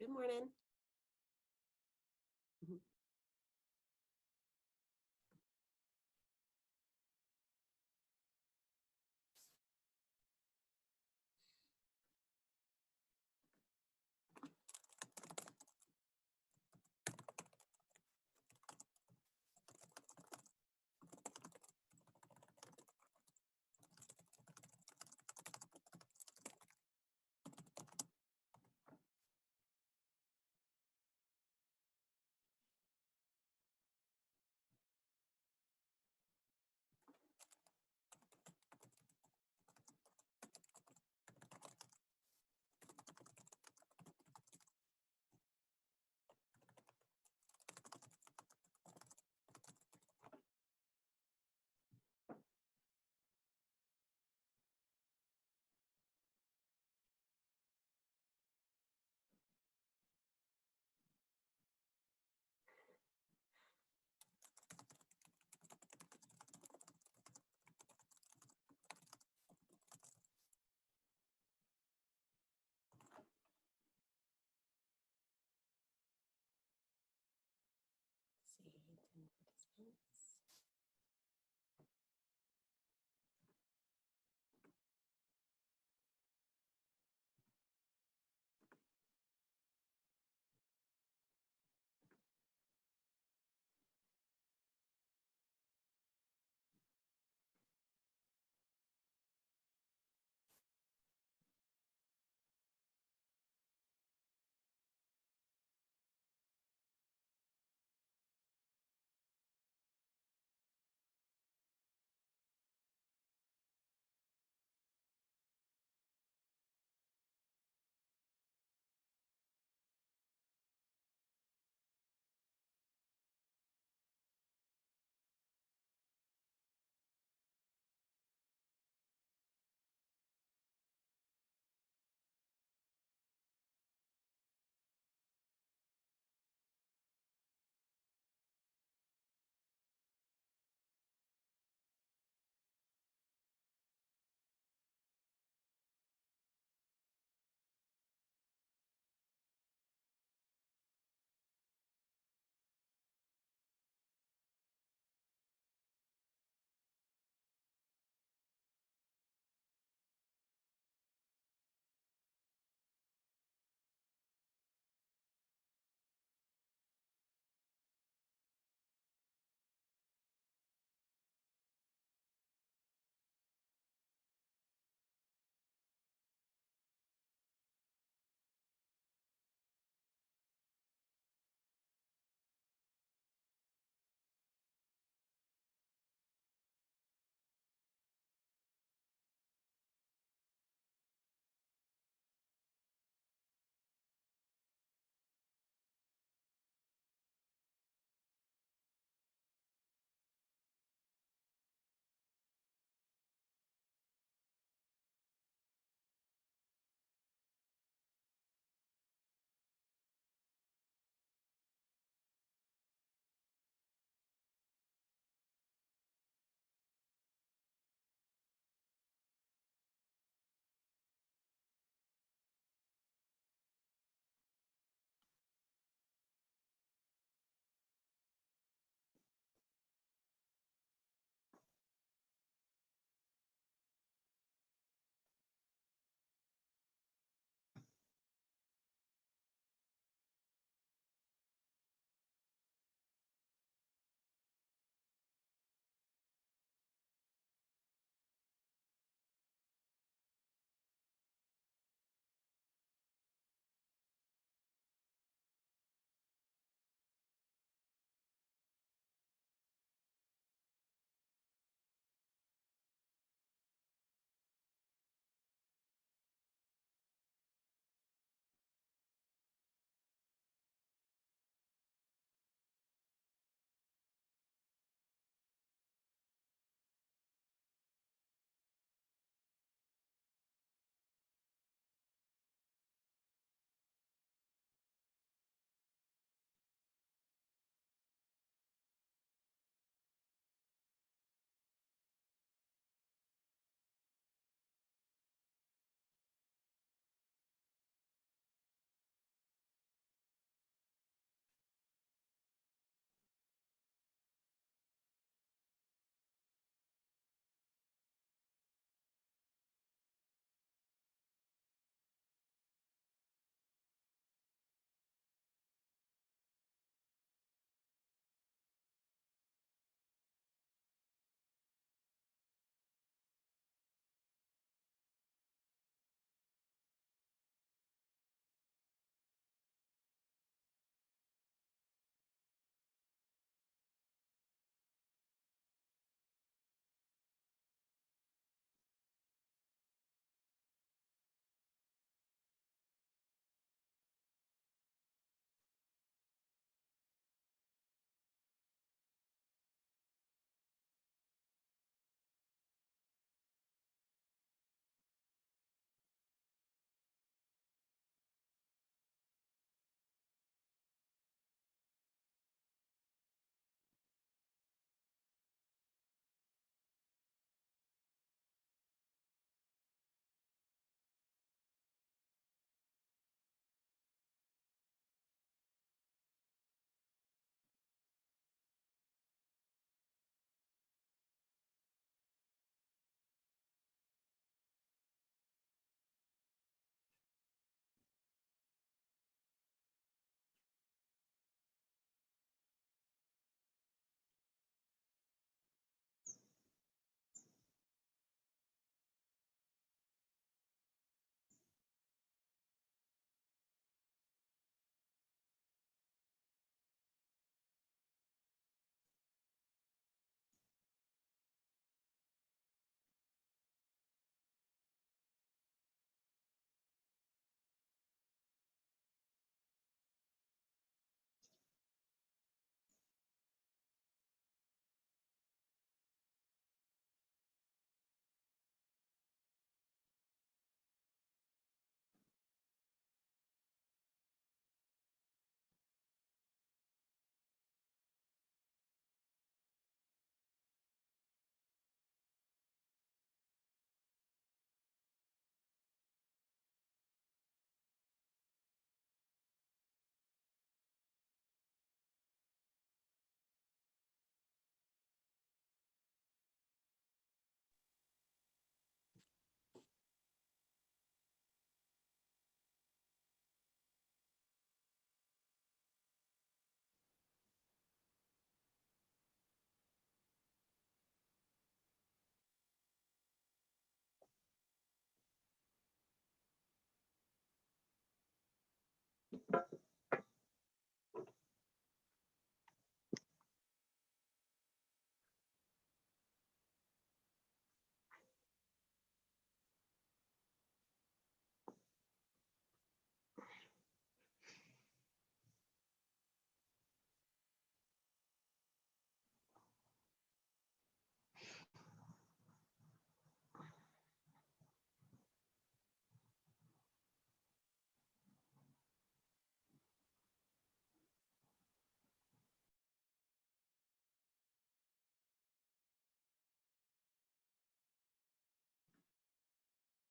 Good morning. Mhm.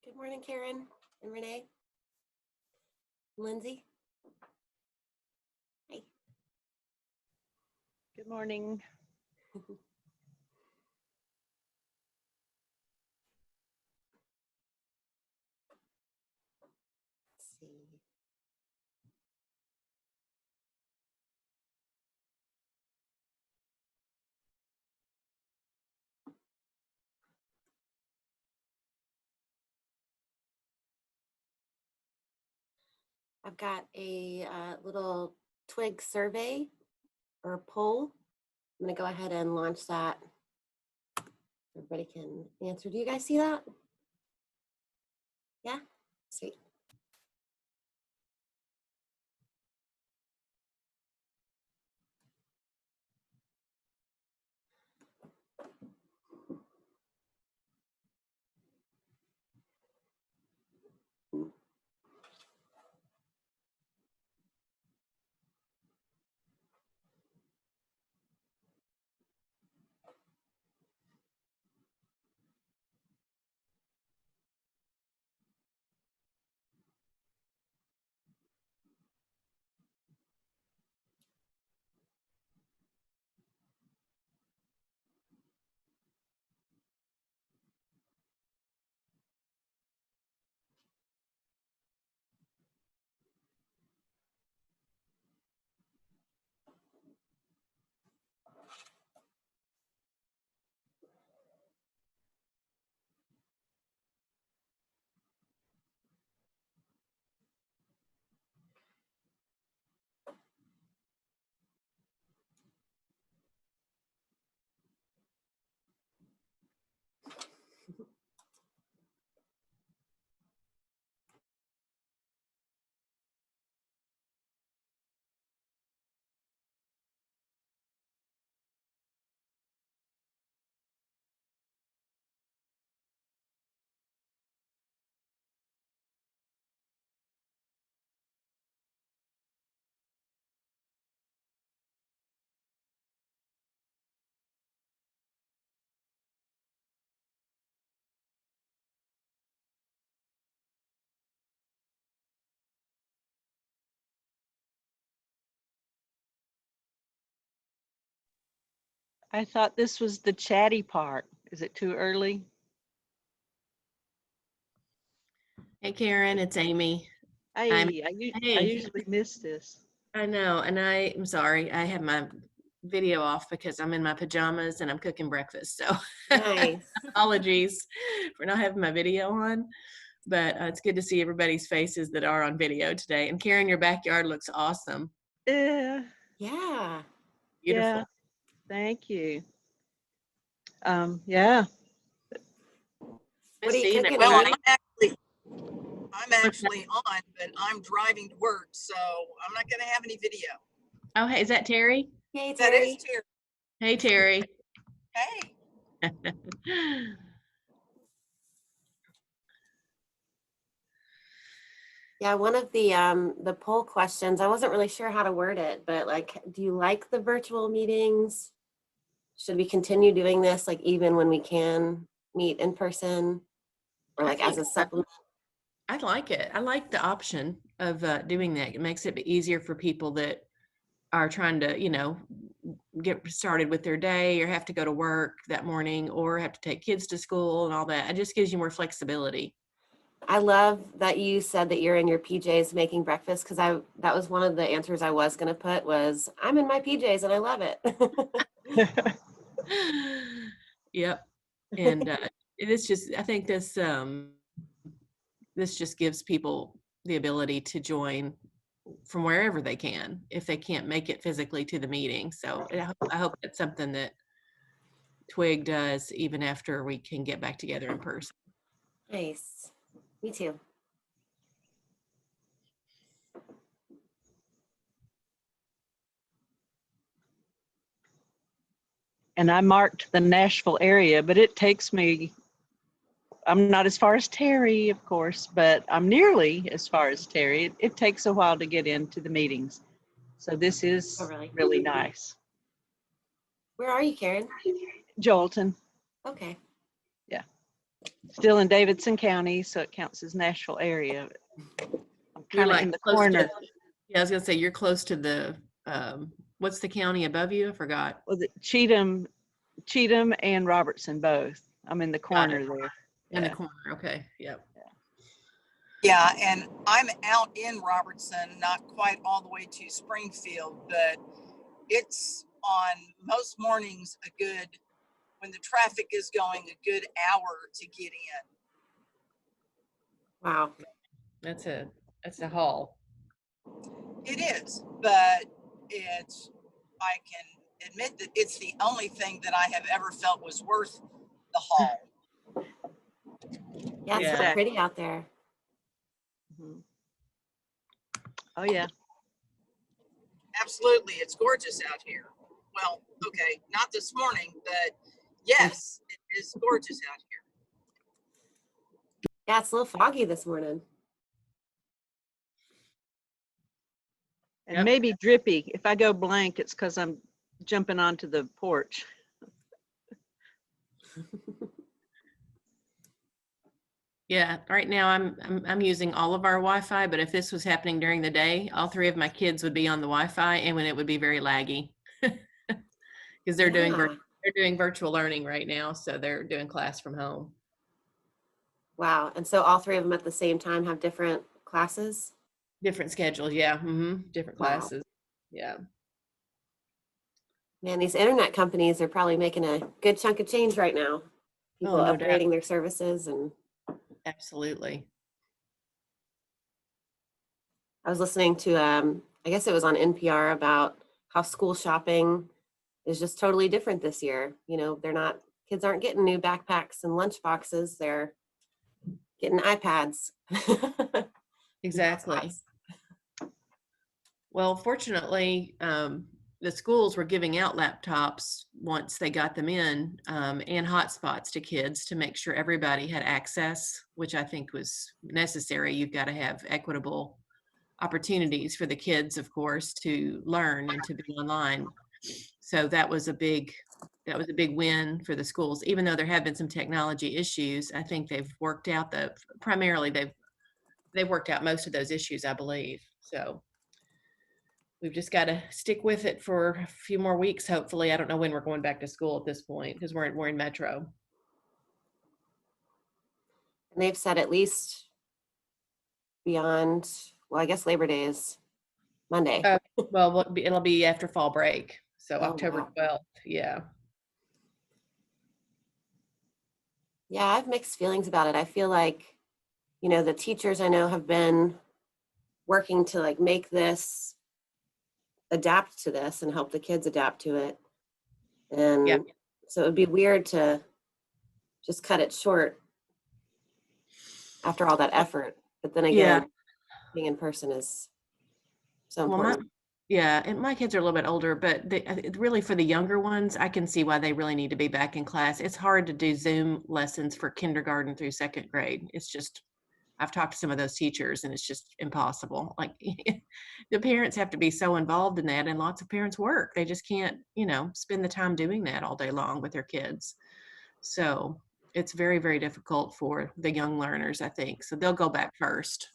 Good morning, Karen and Renee. Lindsay. Hi. Good morning. Let's see. I've got a little TWIG survey or poll. I'm going to go ahead and launch that. Everybody can answer. Do you guys see that? Yeah? Sweet. I thought this was the chatty part. Is it too early? Hey Karen, it's Amy. I Hey. usually miss this. I know, and I'm sorry. I have my video off because I'm in my pajamas and I'm cooking breakfast. So Nice. apologies for not having my video on, but it's good to see everybody's faces that are on video today. And Karen, your backyard looks awesome. Yeah, Yeah. Beautiful. yeah, thank you. Yeah, What are you Seeing cooking? everybody. I'm actually on, but I'm driving to work, so I'm not going to have any video. Oh, hey, is that Terry? Hey, That Terry. is Terry. Hey, Terry. Hey, Yeah, one of the poll questions, I wasn't really sure how to word it, but like, do you like the virtual meetings? Should we continue doing this like even when we can meet in person or I like as think a supplement? I like it. I like the option of doing that. It makes it easier for people that are trying to, get started with their day or have to go to work that morning or have to take kids to school and all that. It just gives you more flexibility. I love that you said that you're in your PJs making breakfast because that was one of the answers I was going to put was I'm in my PJs and I love it. Yep. And it's just, I think this just gives people the ability to join from wherever they can if they can't make it physically to the meeting. So I hope that's something that TWIG does even after we can get back together in person. Nice. Me too. and I marked the Nashville area, but it takes me, I'm not as far as Terry, of course, but I'm nearly as far as Terry. It takes a while to get into the meetings. So this is Oh, really? really nice. Where are you, Karen? Jolton. Okay. Yeah. Still in Davidson County, so it counts as Nashville area. I'm You're kind of like in the close to- corner. Yeah, I was gonna say you're close to the, what's the county above you? I forgot. Was it Cheatham and Robertson both? I'm in the corner there. In the Yeah. corner, okay, yep. Yeah, and I'm out in Robertson, not quite all the way to Springfield, but it's on most mornings when the traffic is going, a good hour to get in. Wow. That's a haul. It is, but I can admit that it's the only thing that I have ever felt was worth the haul. Yeah, it's Yeah. so pretty out there. Mhm. Oh yeah. Absolutely, it's gorgeous out here. Well, okay, not this morning, but yes, it is gorgeous out here. Yeah, it's a little foggy this morning. And Yep. maybe drippy. If I go blank, it's because I'm jumping onto the porch. Yeah, right now I'm using all of our Wi-Fi, but if this was happening during the day, all three of my kids would be on the Wi-Fi, and when it would be very laggy. Because they're Yeah. doing virtual learning right now, so they're doing class from home. Wow. And so all three of them at the same time have different classes? Different schedules, yeah. Different Wow. classes. Yeah. Man, these internet companies are probably making a good chunk of change right now. People Oh, no doubt. upgrading their services. And Absolutely. I was listening to, I guess it was on NPR, about how school shopping is just totally different this year. You know, kids aren't getting new backpacks and lunch boxes. They're getting iPads. Exactly. Well, fortunately, the schools were giving out laptops once they got them in, and hotspots to kids to make sure everybody had access, which I think was necessary. You've got to have equitable opportunities for the kids, of course, to learn and to be online. So that was a big win for the schools. Even though there have been some technology issues, I think they've worked out they've worked out most of those issues, I believe. So we've just got to stick with it for a few more weeks, hopefully. I don't know when we're going back to school at this point because we're in Metro. And they've said at least beyond, well, I guess Labor Day is Monday. Well, it'll be after fall break. So Oh, October wow. 12th. Yeah. Yeah, I have mixed feelings about it. I feel like, you know, the teachers I know have been working to like make this, adapt to this and help the kids adapt to it. And Yeah. so it would be weird to just cut it short after all that effort. But then again, being in person is so Well, important. and my kids are a little bit older, but really for the younger ones, I can see why they really need to be back in class. It's hard to do Zoom lessons for kindergarten through second grade. It's just, I've talked to some of those teachers and it's just impossible. Like the parents have to be so involved in that, and lots of parents work. They just can't, spend the time doing that all day long with their kids. So it's very, very difficult for the young learners, I think. So they'll go back first.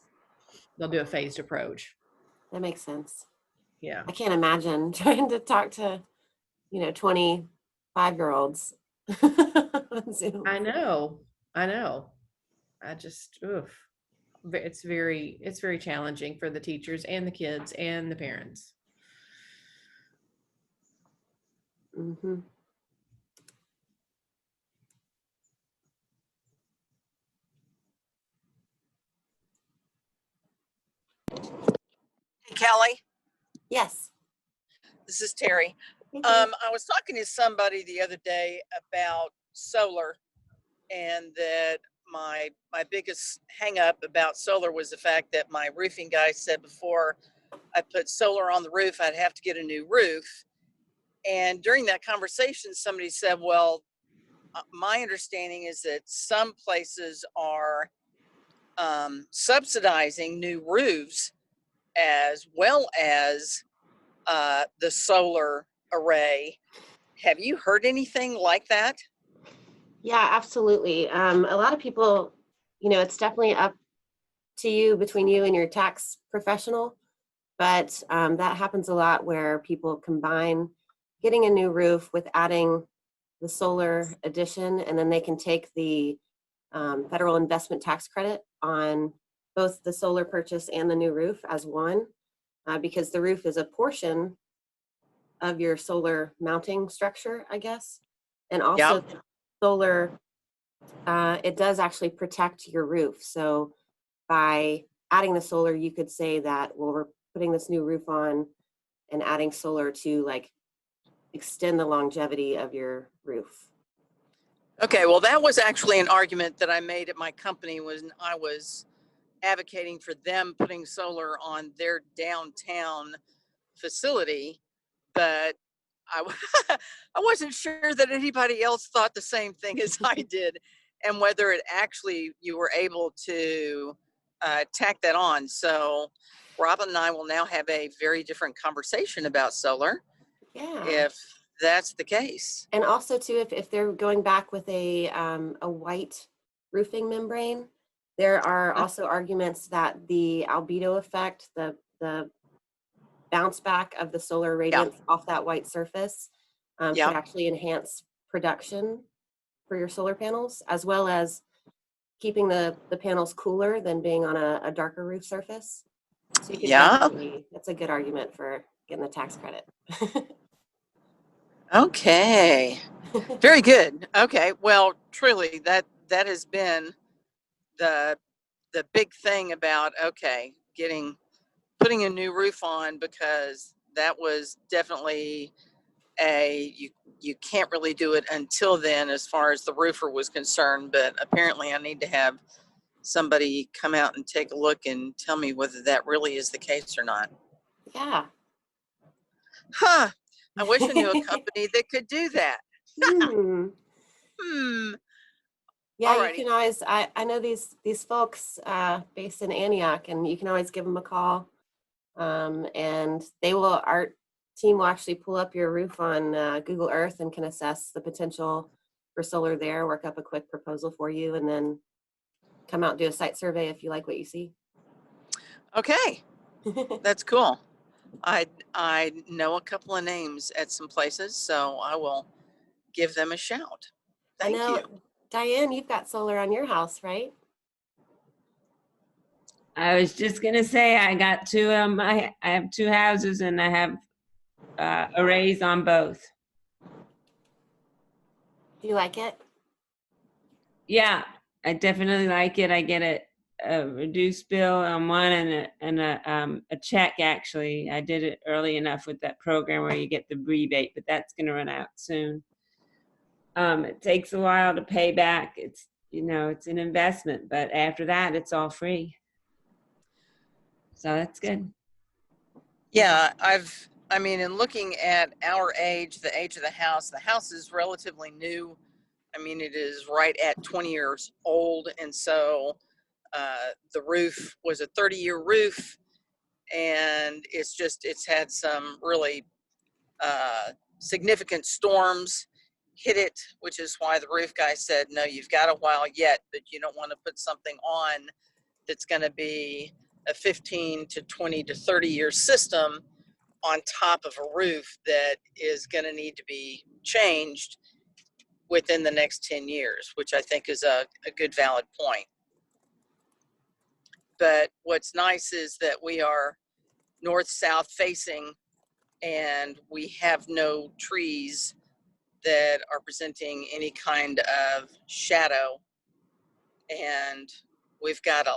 They'll do a phased approach. That makes sense. Yeah. I can't imagine trying to talk to, 25-year-olds on Zoom. I know. I just, oof. It's very challenging for the teachers and the kids and the parents. Mm-hmm. Hey, Kelly, Yes. this is Terry. Thank you. I was talking to somebody the other day about solar, and that my biggest hang up about solar was the fact that my roofing guy said before I put solar on the roof, I'd have to get a new roof. And during that conversation, somebody said, well, my understanding is that some places are subsidizing new roofs as well as the solar array. Have you heard anything like that? Yeah, absolutely. A lot of people, it's definitely up to you, between you and your tax professional, but that happens a lot where people combine getting a new roof with adding the solar addition, and then they can take the federal investment tax credit on both the solar purchase and the new roof as one, because the roof is a portion of your solar mounting structure, I guess. And also Yep. solar, it does actually protect your roof. So by adding the solar, you could say that, well, we're putting this new roof on and adding solar to like extend the longevity of your roof. Okay, well, that was actually an argument that I made at my company when I was advocating for them putting solar on their downtown facility, but I, I wasn't sure that anybody else thought the same thing as I did, and whether it actually you were able to tack that on. So Robin and I will now have a very different conversation about solar Yeah. if that's the case. And also too, if they're going back with a white roofing membrane, there are also arguments that the albedo effect, the bounce back of the solar Yeah, radiance off that white surface yeah, could actually enhance production for your solar panels, as well as keeping the panels cooler than being on a darker roof surface. So you could yeah. definitely, that's a good argument for getting the tax credit. Okay, very good. Okay, well, truly, that has been the big thing about putting a new roof on, because that was definitely you can't really do it until then as far as the roofer was concerned, but apparently I need to have somebody come out and take a look and tell me whether that really is the case or not. Yeah. Huh. I wish I knew a company that could do that. Hmm. Hmm. Yeah, you Alrighty. can always, I know these folks based in Antioch, and you can always give them a call. And our team will actually pull up your roof on Google Earth and can assess the potential for solar there, work up a quick proposal for you, and then come out and do a site survey if you like what you see. Okay, that's cool. I know a couple of names at some places, so I will give them a shout. I Thank know, you. Diane, you've got solar on your house, right? I was just gonna say I got two. I have two houses and I have arrays on both. Do you like it? Yeah, I definitely like it. I get a reduced bill on one and a check. Actually, I did it early enough with that program where you get the rebate, but that's gonna run out soon. It takes a while to pay back. It's it's an investment, but after that, it's all free. So that's good. Yeah, I mean, in looking at our age, the age of the house is relatively new. I mean, it is right at 20 years old. And so the roof was a 30-year roof, and it's had some really significant storms hit it, which is why the roof guy said, no, you've got a while yet, but you don't want to put something on that's going to be a 15 to 20 to 30-year system on top of a roof that is going to need to be changed within the next 10 years, which I think is a good valid point. But what's nice is that we are north-south facing, and we have no trees that are presenting any kind of shadow. And we've got a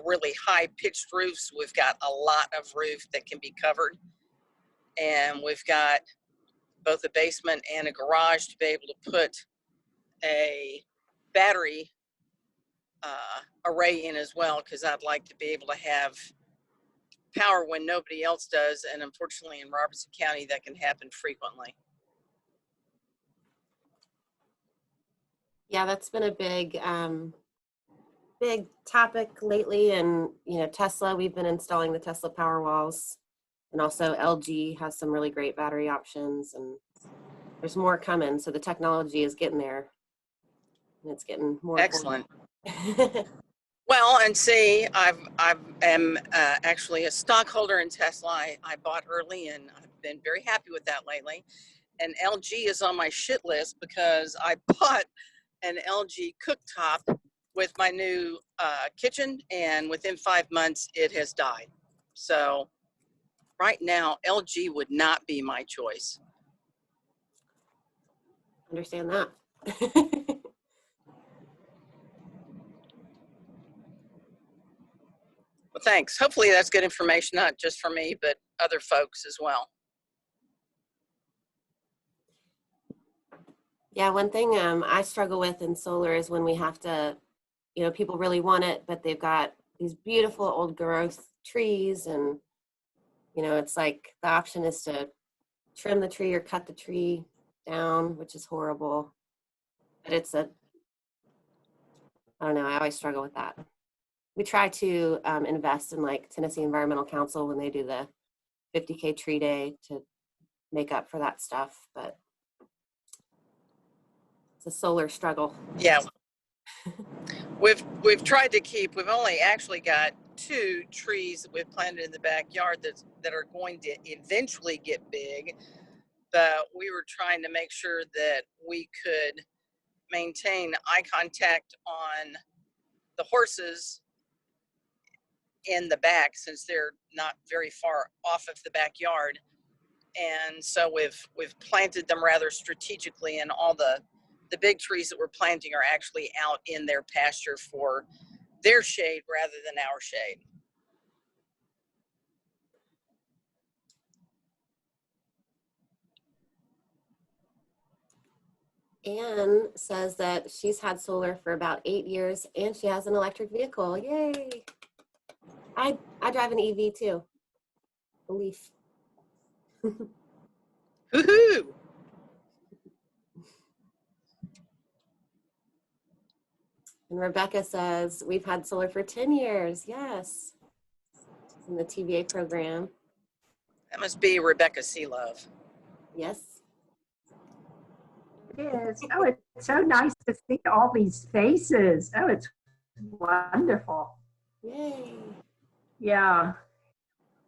really high pitched roof, so we've got a lot of roof that can be covered. And we've got both a basement and a garage to be able to put a battery array in as well, because I'd like to be able to have power when nobody else does. And unfortunately in Robertson County, that can happen frequently. Yeah, that's been a big topic lately. And Tesla, we've been installing the Tesla power walls, and also LG has some really great battery options, and there's more coming. So the technology is getting there. And it's getting more. Excellent. Well, and see, am actually a stockholder in Tesla. I bought early, and I've been very happy with that lately. And LG is on my shit list because I bought an LG cooktop with my new kitchen, and within 5 months it has died. So right now, LG would not be my choice. Understand that. Well, thanks. Hopefully that's good information, not just for me, but other folks as well. Yeah, one thing I struggle with in solar is when we have to, you know, people really want it, but they've got these beautiful old growth trees, and, you know, it's like the option is to trim the tree or cut the tree down, which is horrible. But it's I don't know, I always struggle with that. We try to invest in like Tennessee Environmental Council when they do the 50K tree day to make up for that stuff, but it's a solar struggle. Yeah. We've tried to keep, we've only actually got 2 trees that we've planted in the backyard that are going to eventually get big. But we were trying to make sure that we could maintain eye contact on the horses in the back, since they're not very far off of the backyard. And so we've planted them rather strategically, and all the big trees that we're planting are actually out in their pasture for their shade rather than our shade. Anne says that she's had solar for about 8 years and she has an electric vehicle. Yay. I drive an EV too. A Leaf. Woohoo! And Rebecca says, we've had solar for 10 years. Yes. In the TVA program. That must be Rebecca Sealove. Yes. It is. Oh, it's so nice to see all these faces. Oh, it's wonderful. Yay. Yeah.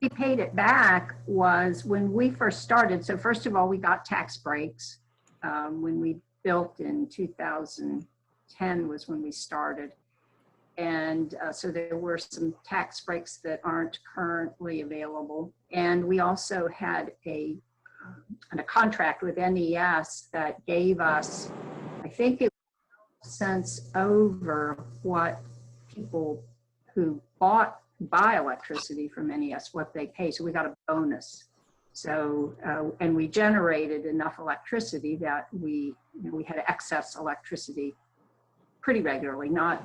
We paid it back was when we first started. So first of all, we got tax breaks when we built in 2010 was when we started. And so there were some tax breaks that aren't currently available. And we also had a contract with NES that gave us, I think it was cents over what people who buy electricity from NES, what they pay. So we got a bonus. So, and we generated enough electricity that we had excess electricity pretty regularly, not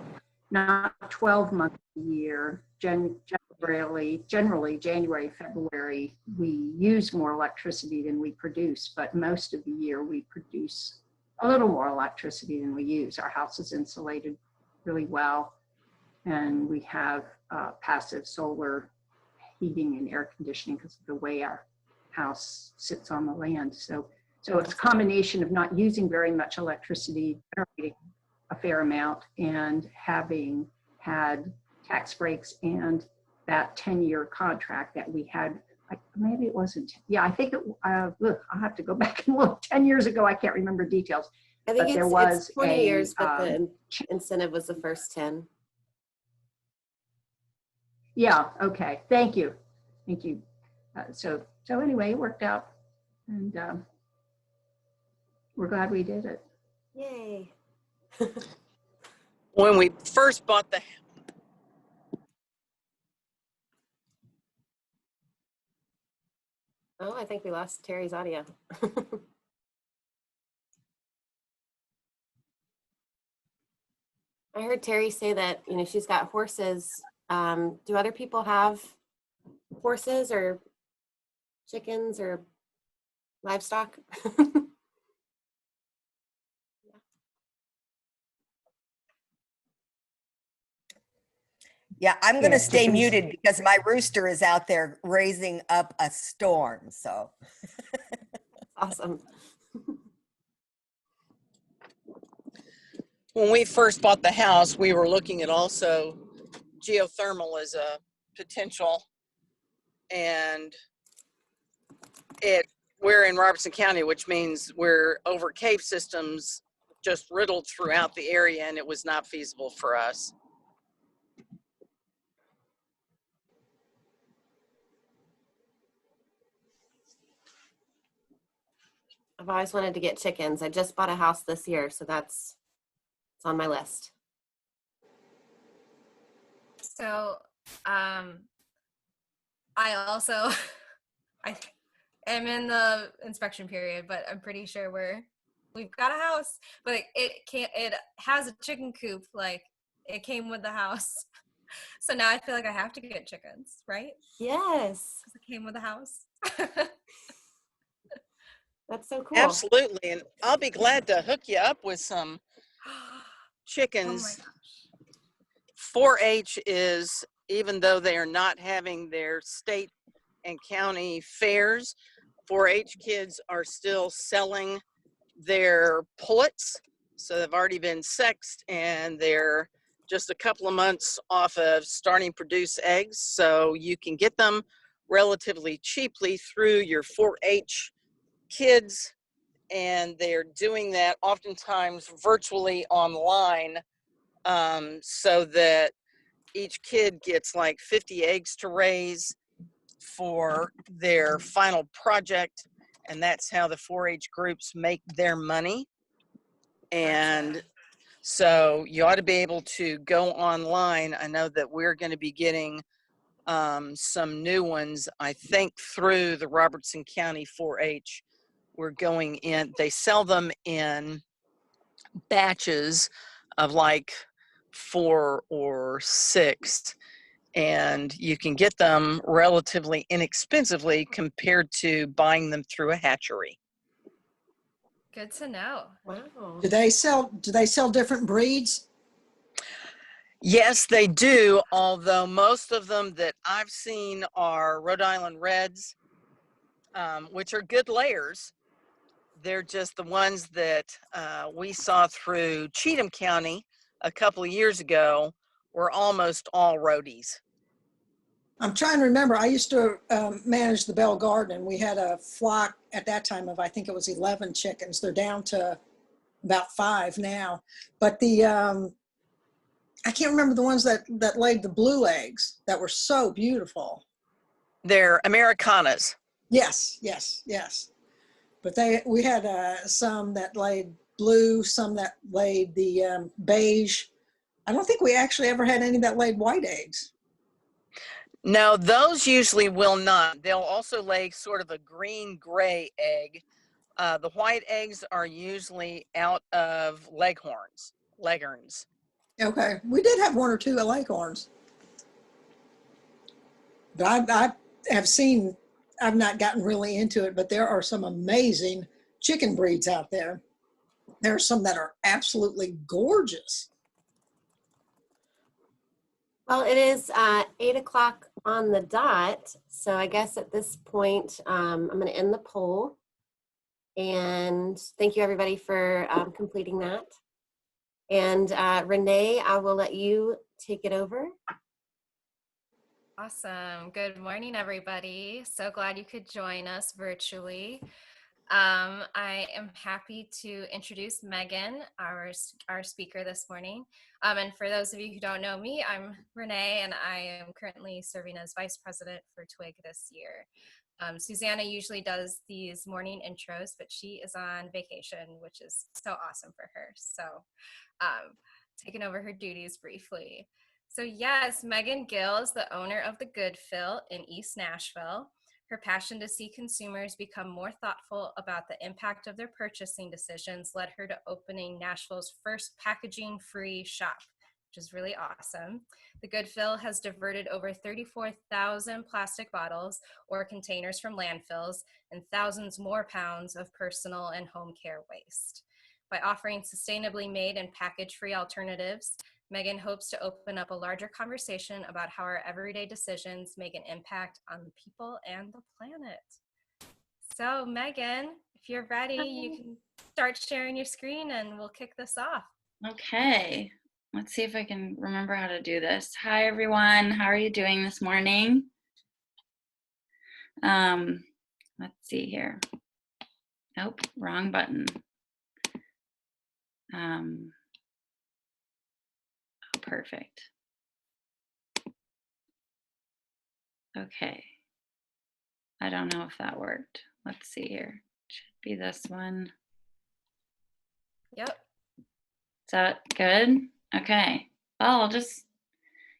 12 months a year. Generally January, February, we use more electricity than we produce, but most of the year we produce a little more electricity than we use. Our house is insulated really well, and we have passive solar heating and air conditioning because of the way our house sits on the land. So it's a combination of not using very much electricity, generating a fair amount, and having had tax breaks and that 10-year contract that we had. Like, maybe it wasn't. Yeah, I think it. Look, I'll have to go back and look. 10 years ago, I can't remember details. I think it's 20 years, but the incentive was the first 10. Yeah. Okay. Thank you. Thank you. So anyway, it worked out, and we're glad we did it. Yay. When we first bought the Oh, I think we lost Terry's audio. I heard Terry say that, you know, she's got horses. Do other people have horses or chickens or livestock? Yeah, I'm going to Yeah, stay chickens. muted because my rooster is out there raising up a storm. So Awesome. when we first bought the house, we were looking at also geothermal as a potential, and we're in Robertson County, which means we're over cave systems just riddled throughout the area, and it was not feasible for us. I've always wanted to get chickens. I just bought a house this year, so it's on my list. So, I also, I am in the inspection period, but I'm pretty sure we've got a house, but it has a chicken coop, like it came with the house. So now I feel like I have to get chickens, right? Yes. 'Cause it came with the house. That's so cool. Absolutely, and I'll be glad to hook you up with some Oh chickens. my gosh. 4-H is, even though they are not having their state and county fairs, 4-H kids are still selling their pullets. So they've already been sexed, and they're just a couple of months off of starting to produce eggs. So you can get them relatively cheaply through your 4-H kids, and they're doing that oftentimes virtually online, so that each kid gets like 50 eggs to raise for their final project, and that's how the 4-H groups make their money. And so you ought to be able to go online. I know that we're going to be getting some new ones, I think, through the Robertson County 4-H. We're going in, they sell them in batches of like 4 or 6, and you can get them relatively inexpensively compared to buying them through a hatchery. Good to know. Wow. Do they sell different breeds? Yes, they do, although most of them that I've seen are Rhode Island Reds, which are good layers. They're just the ones that we saw through Cheatham County a couple of years ago were almost all roadies. I'm trying to remember. I used to manage the Bell Garden, and we had a flock at that time of, I think it was 11 chickens. They're down to about 5 now. But I can't remember the ones that laid the blue eggs that were so beautiful. They're Americanas. Yes. But we had some that laid blue, some that laid the beige. I don't think we actually ever had any that laid white eggs. No, those usually will not. They'll also lay sort of a green-gray egg. The white eggs are usually out of leghorns. Okay, we did have 1 or 2 at Leghorns. But I have seen, I've not gotten really into it, but there are some amazing chicken breeds out there. There are some that are absolutely gorgeous. Well, it is 8 o'clock on the dot. So I guess at this point, I'm going to end the poll. And thank you everybody for completing that. And Renee, I will let you take it over. Awesome. Good morning, everybody. So glad you could join us virtually. I am happy to introduce Megan, our speaker this morning. And for those of you who don't know me, I'm Renee, and I am currently serving as Vice President for TWIG this year. Susanna usually does these morning intros, but she is on vacation, which is so awesome for her. So taking over her duties briefly. So yes, Megan Gill is the owner of The Good Fill in East Nashville. Her passion to see consumers become more thoughtful about the impact of their purchasing decisions led her to opening Nashville's first packaging-free shop, which is really awesome. The Good Fill has diverted over 34,000 plastic bottles or containers from landfills and thousands more pounds of personal and home care waste. By offering sustainably made and package-free alternatives, Megan hopes to open up a larger conversation about how our everyday decisions make an impact on the people and the planet. So Megan, if you're ready, you can start sharing your screen and we'll kick this off. Okay, let's see if I can remember how to do this. Hi, everyone. How are you doing this morning? Let's see here. Nope, wrong button. Perfect. Okay. I don't know if that worked. Let's see here. Should be this one. Yep. Is that good? Okay. Well, I'll just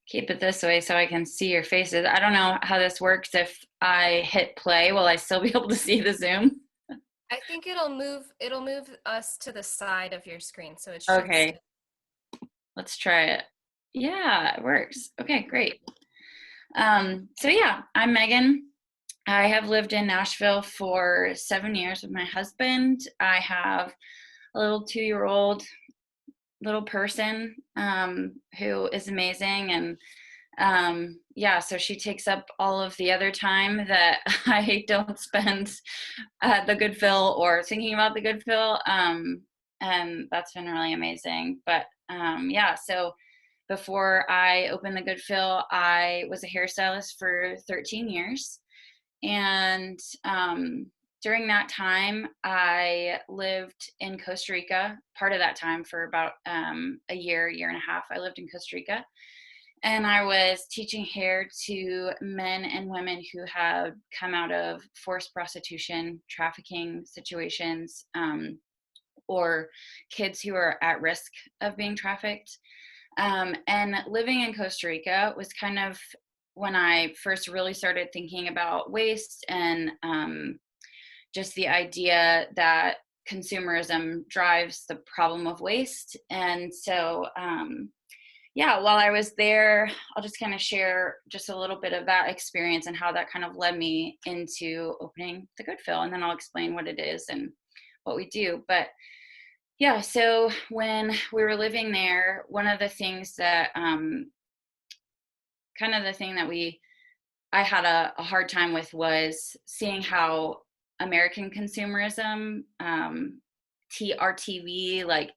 keep it this way so I can see your faces. I don't know how this works. If I hit play, will I still be able to see the Zoom? I think it'll move us to the side of your screen, so it should Okay. stay. Let's try it. Yeah, it works. Okay, great. So yeah, I'm Megan. I have lived in Nashville for 7 years with my husband. I have a little 2-year-old little person who is amazing, and yeah, so she takes up all of the other time that I don't spend at the Goodfill or thinking about the Goodfill, and that's been really amazing. But yeah, so before I opened the Goodfill, I was a hairstylist for 13 years. And during that time, I lived in Costa Rica. Part of that time, for about a year and a half, I lived in Costa Rica. And I was teaching hair to men and women who had come out of forced prostitution, trafficking situations, or kids who are at risk of being trafficked. And living in Costa Rica was kind of when I first really started thinking about waste and just the idea that consumerism drives the problem of waste. And so, yeah, while I was there, I'll just kind of share just a little bit of that experience and how that kind of led me into opening the Goodfill, and then I'll explain what it is and what we do. But yeah, so when we were living there, one of the things that kind of the thing that I had a hard time with was seeing how American consumerism, our TV, like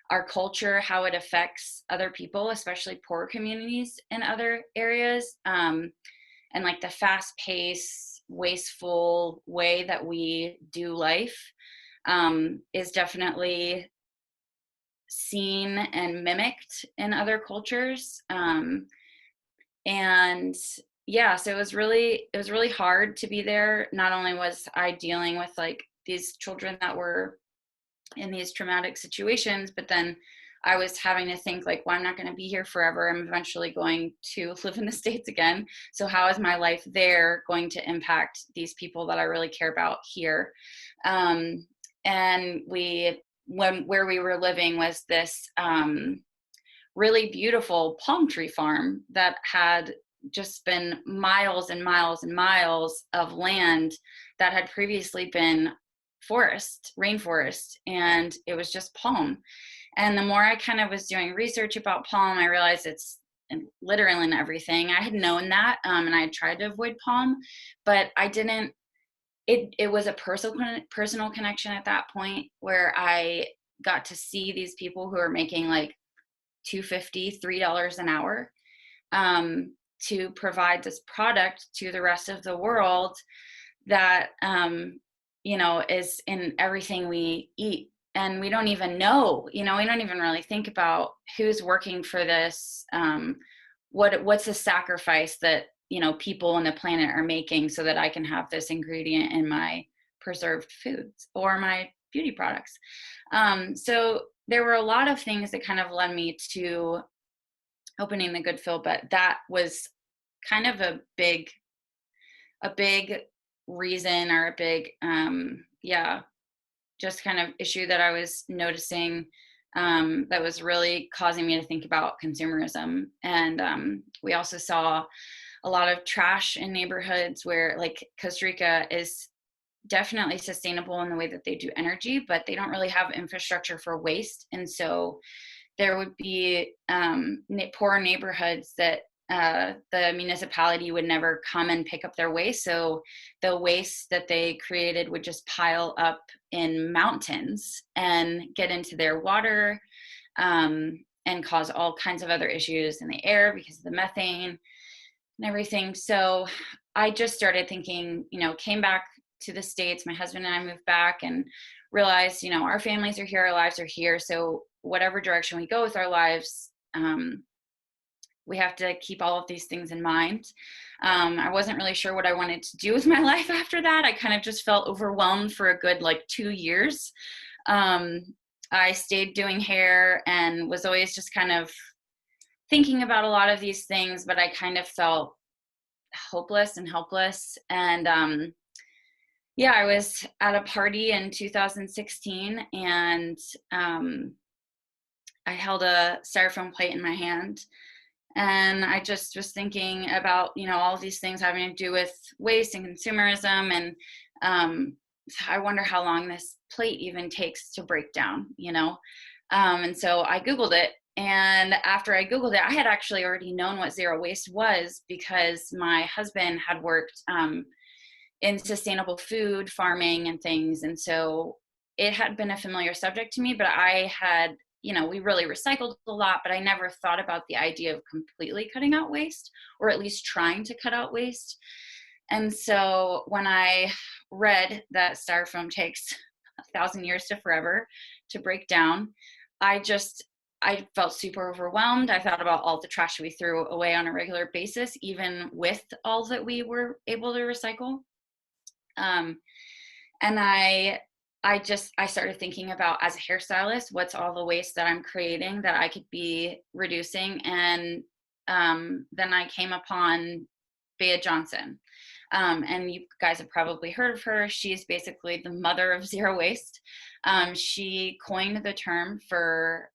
our culture, how it affects other people, especially poor communities in other areas, and like the fast-paced, wasteful way that we do life is definitely seen and mimicked in other cultures. And yeah, so it was really hard to be there. Not only was I dealing with like these children that were in these traumatic situations, but then I was having to think like, well, I'm not going to be here forever. I'm eventually going to live in the States again. So how is my life there going to impact these people that I really care about here? And where we were living was this really beautiful palm tree farm that had just been miles and miles and miles of land that had previously been rainforest, and it was just palm. And the more I kind of was doing research about palm, I realized it's literally in everything. I had known that, and I had tried to avoid palm, but I didn't. It was a personal connection at that point where I got to see these people who are making like $2.50, $3 an hour to provide this product to the rest of the world that is in everything we eat. And we don't even know, we don't even really think about who's working for this, what's the sacrifice that people on the planet are making so that I can have this ingredient in my preserved foods or my beauty products. So there were a lot of things that kind of led me to opening the Goodfill, but that was kind of a big reason, or a big just kind of issue that I was noticing that was really causing me to think about consumerism. And we also saw a lot of trash in neighborhoods where, like, Costa Rica is definitely sustainable in the way that they do energy, but they don't really have infrastructure for waste. And so there would be poor neighborhoods that the municipality would never come and pick up their waste. So the waste that they created would just pile up in mountains and get into their water, and cause all kinds of other issues in the air because of the methane and everything. So I just started thinking, came back to the States. My husband and I moved back and realized, our families are here, our lives are here. So whatever direction we go with our lives, we have to keep all of these things in mind. I wasn't really sure what I wanted to do with my life after that. I kind of just felt overwhelmed for a good 2 years. I stayed doing hair and was always just kind of thinking about a lot of these things, but I kind of felt hopeless and helpless. And I was at a party in 2016 and I held a styrofoam plate in my hand. And I just was thinking about, all of these things having to do with waste and consumerism. And I wonder how long this plate even takes to break down, And so I Googled it. And after I Googled it, I had actually already known what zero waste was because my husband had worked in sustainable food farming and things. And so it had been a familiar subject to me, but I had, we really recycled a lot, but I never thought about the idea of completely cutting out waste, or at least trying to cut out waste. And so when I read that styrofoam takes 1,000 years to forever to break down, I felt super overwhelmed. I thought about all the trash we threw away on a regular basis, even with all that we were able to recycle. And I started thinking about, as a hairstylist, what's all the waste that I'm creating that I could be reducing. And then I came upon Bea Johnson. And you guys have probably heard of her. She's basically the mother of zero waste. She coined the term for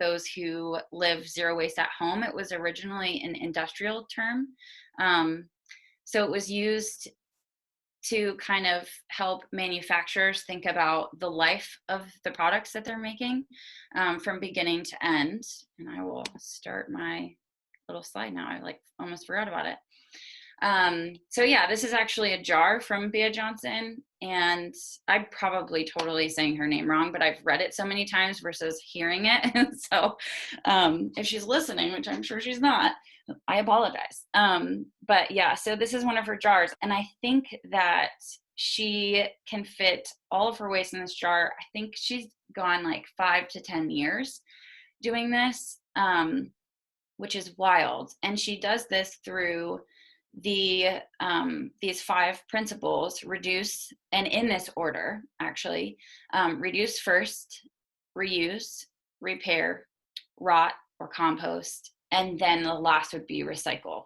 those who live zero waste at home. It was originally an industrial term. So it was used to kind of help manufacturers think about the life of the products that they're making from beginning to end. And I will start my little slide now. I almost forgot about it. So this is actually a jar from Bea Johnson, and I'm probably totally saying her name wrong, but I've read it so many times versus hearing it. And so if she's listening, which I'm sure she's not, I apologize. So this is one of her jars, and I think that she can fit all of her waste in this jar. I think she's gone 5 to 10 years doing this, which is wild. And she does this through these 5 principles: reduce, and in this order, actually, reduce first, reuse, repair, rot or compost, and then the last would be recycle.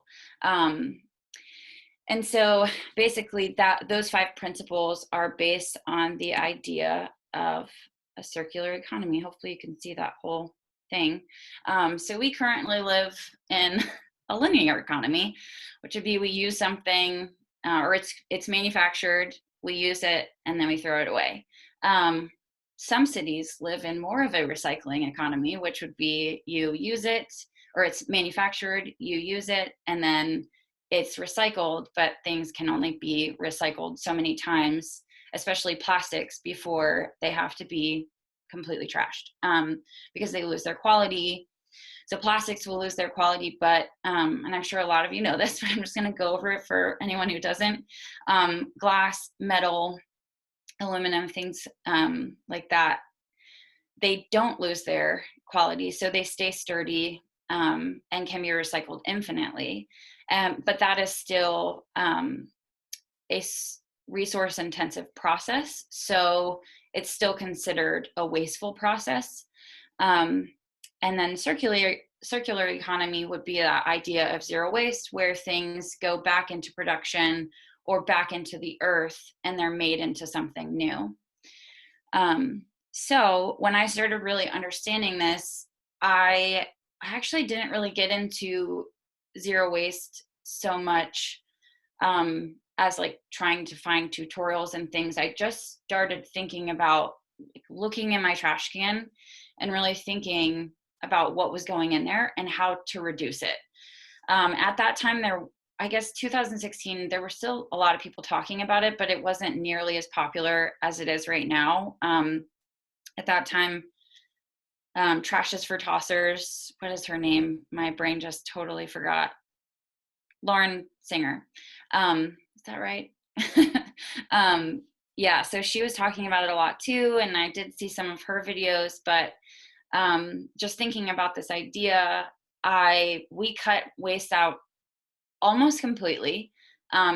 And so basically those 5 principles are based on the idea of a circular economy. Hopefully you can see that whole thing. So we currently live in a linear economy, which would be we use something or it's manufactured, we use it, and then we throw it away. Some cities live in more of a recycling economy, which would be you use it, or it's manufactured, you use it, and then it's recycled, but things can only be recycled so many times, especially plastics, before they have to be completely trashed because they lose their quality. So plastics will lose their quality, but, and I'm sure a lot of you know this, but I'm just gonna go over it for anyone who doesn't. Glass, metal, aluminum, things like that, they don't lose their quality, so they stay sturdy and can be recycled infinitely. But that is still a resource-intensive process, so it's still considered a wasteful process. And then circular economy would be that idea of zero waste, where things go back into production or back into the earth and they're made into something new. So when I started really understanding this, I actually didn't really get into zero waste so much as trying to find tutorials and things. I just started thinking about looking in my trash can and really thinking about what was going in there and how to reduce it. At that time, I guess 2016, there were still a lot of people talking about it, but it wasn't nearly as popular as it is right now. At that time, Trashes for Tossers. What is her name? My brain just totally forgot. Lauren Singer. Is that right? Yeah, so she was talking about it a lot too, and I did see some of her videos, but just thinking about this idea, we cut waste out almost completely,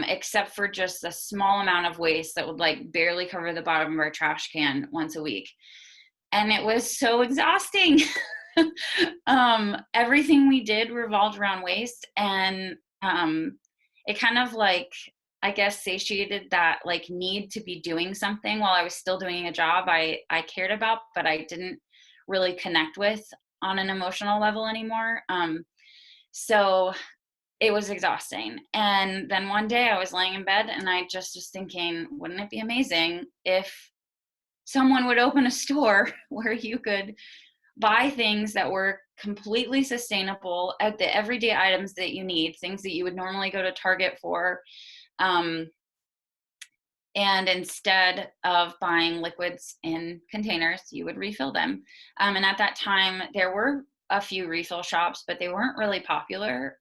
except for just a small amount of waste that would like barely cover the bottom of our trash can once a week. And it was so exhausting. Everything we did revolved around waste, and it kind of like, I guess, satiated that like need to be doing something while I was still doing a job I cared about, but I didn't really connect with on an emotional level anymore. So it was exhausting. And then one day I was laying in bed and I just was thinking, wouldn't it be amazing if someone would open a store where you could buy things that were completely sustainable at the everyday items that you need, things that you would normally go to Target for. And instead of buying liquids in containers, you would refill them. And at that time, there were a few refill shops, but they weren't really popular.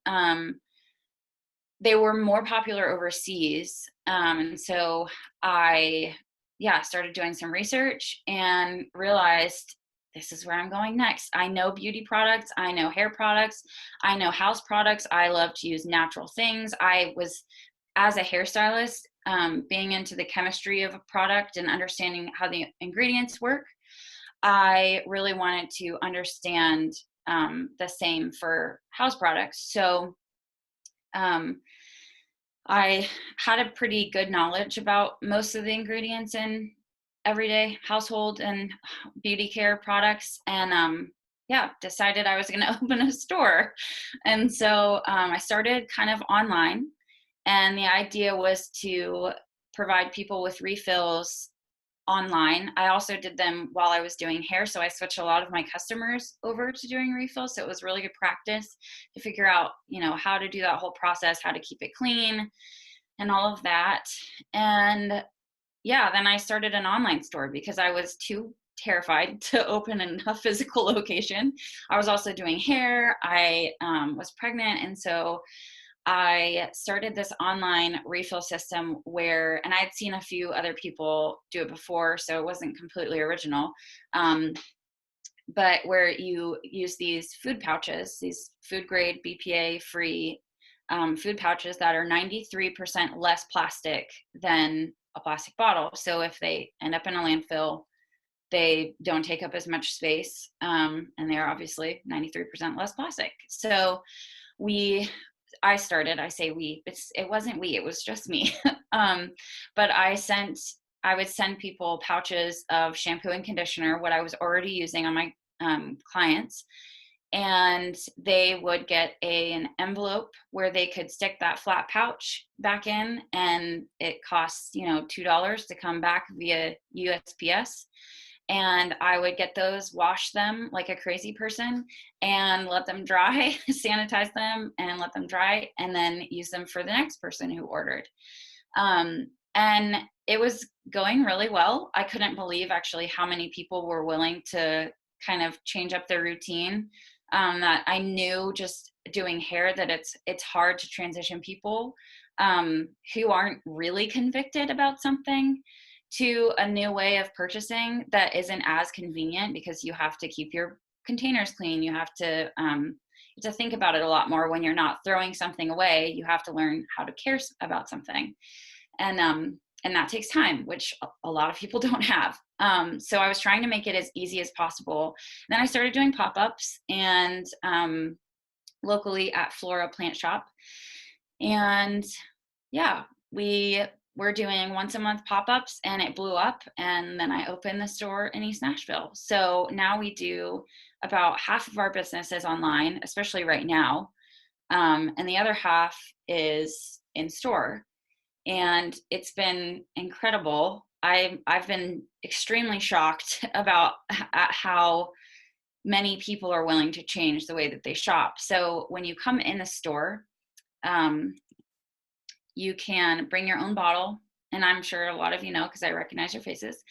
They were more popular overseas. And so I started doing some research and realized this is where I'm going next. I know beauty products. I know hair products. I know house products. I love to use natural things. I was, as a hairstylist, being into the chemistry of a product and understanding how the ingredients work, I really wanted to understand the same for house products. So I had a pretty good knowledge about most of the ingredients in everyday household and beauty care products, and decided I was going to open a store. And so I started kind of online, and the idea was to provide people with refills online. I also did them while I was doing hair, so I switched a lot of my customers over to doing refills. So it was really good practice to figure out, how to do that whole process, how to keep it clean, and all of that. And then I started an online store because I was too terrified to open in a physical location. I was also doing hair. I was pregnant, and so I started this online refill system where, and I'd seen a few other people do it before, so it wasn't completely original, but where you use these food pouches, these food grade BPA free food pouches that are 93% less plastic than a plastic bottle. So if they end up in a landfill, they don't take up as much space, and they're obviously 93% less plastic. So it wasn't we, it was just me. But I would send people pouches of shampoo and conditioner, what I was already using on my clients, and they would get an envelope where they could stick that flat pouch back in, and it costs, $2 to come back via USPS. And I would get those, wash them like a crazy person, and let them dry, sanitize them and let them dry, and then use them for the next person who ordered. And it was going really well. I couldn't believe actually how many people were willing to kind of change up their routine. That I knew just doing hair that it's hard to transition people who aren't really convicted about something to a new way of purchasing that isn't as convenient, because you have to keep your containers clean. You have to think about it a lot more when you're not throwing something away. You have to learn how to care about something. And that takes time, which a lot of people don't have. So I was trying to make it as easy as possible. Then I started doing pop-ups and locally at Flora Plant Shop. And we were doing once a month pop-ups, and it blew up. And then I opened the store in East Nashville. So now we do about half of our business is online, especially right now. And the other half is in store. And it's been incredible. I've been extremely shocked about how many people are willing to change the way that they shop. So when you come in the store, you can bring your own bottle. And I'm sure a lot of you know, because I recognize your faces.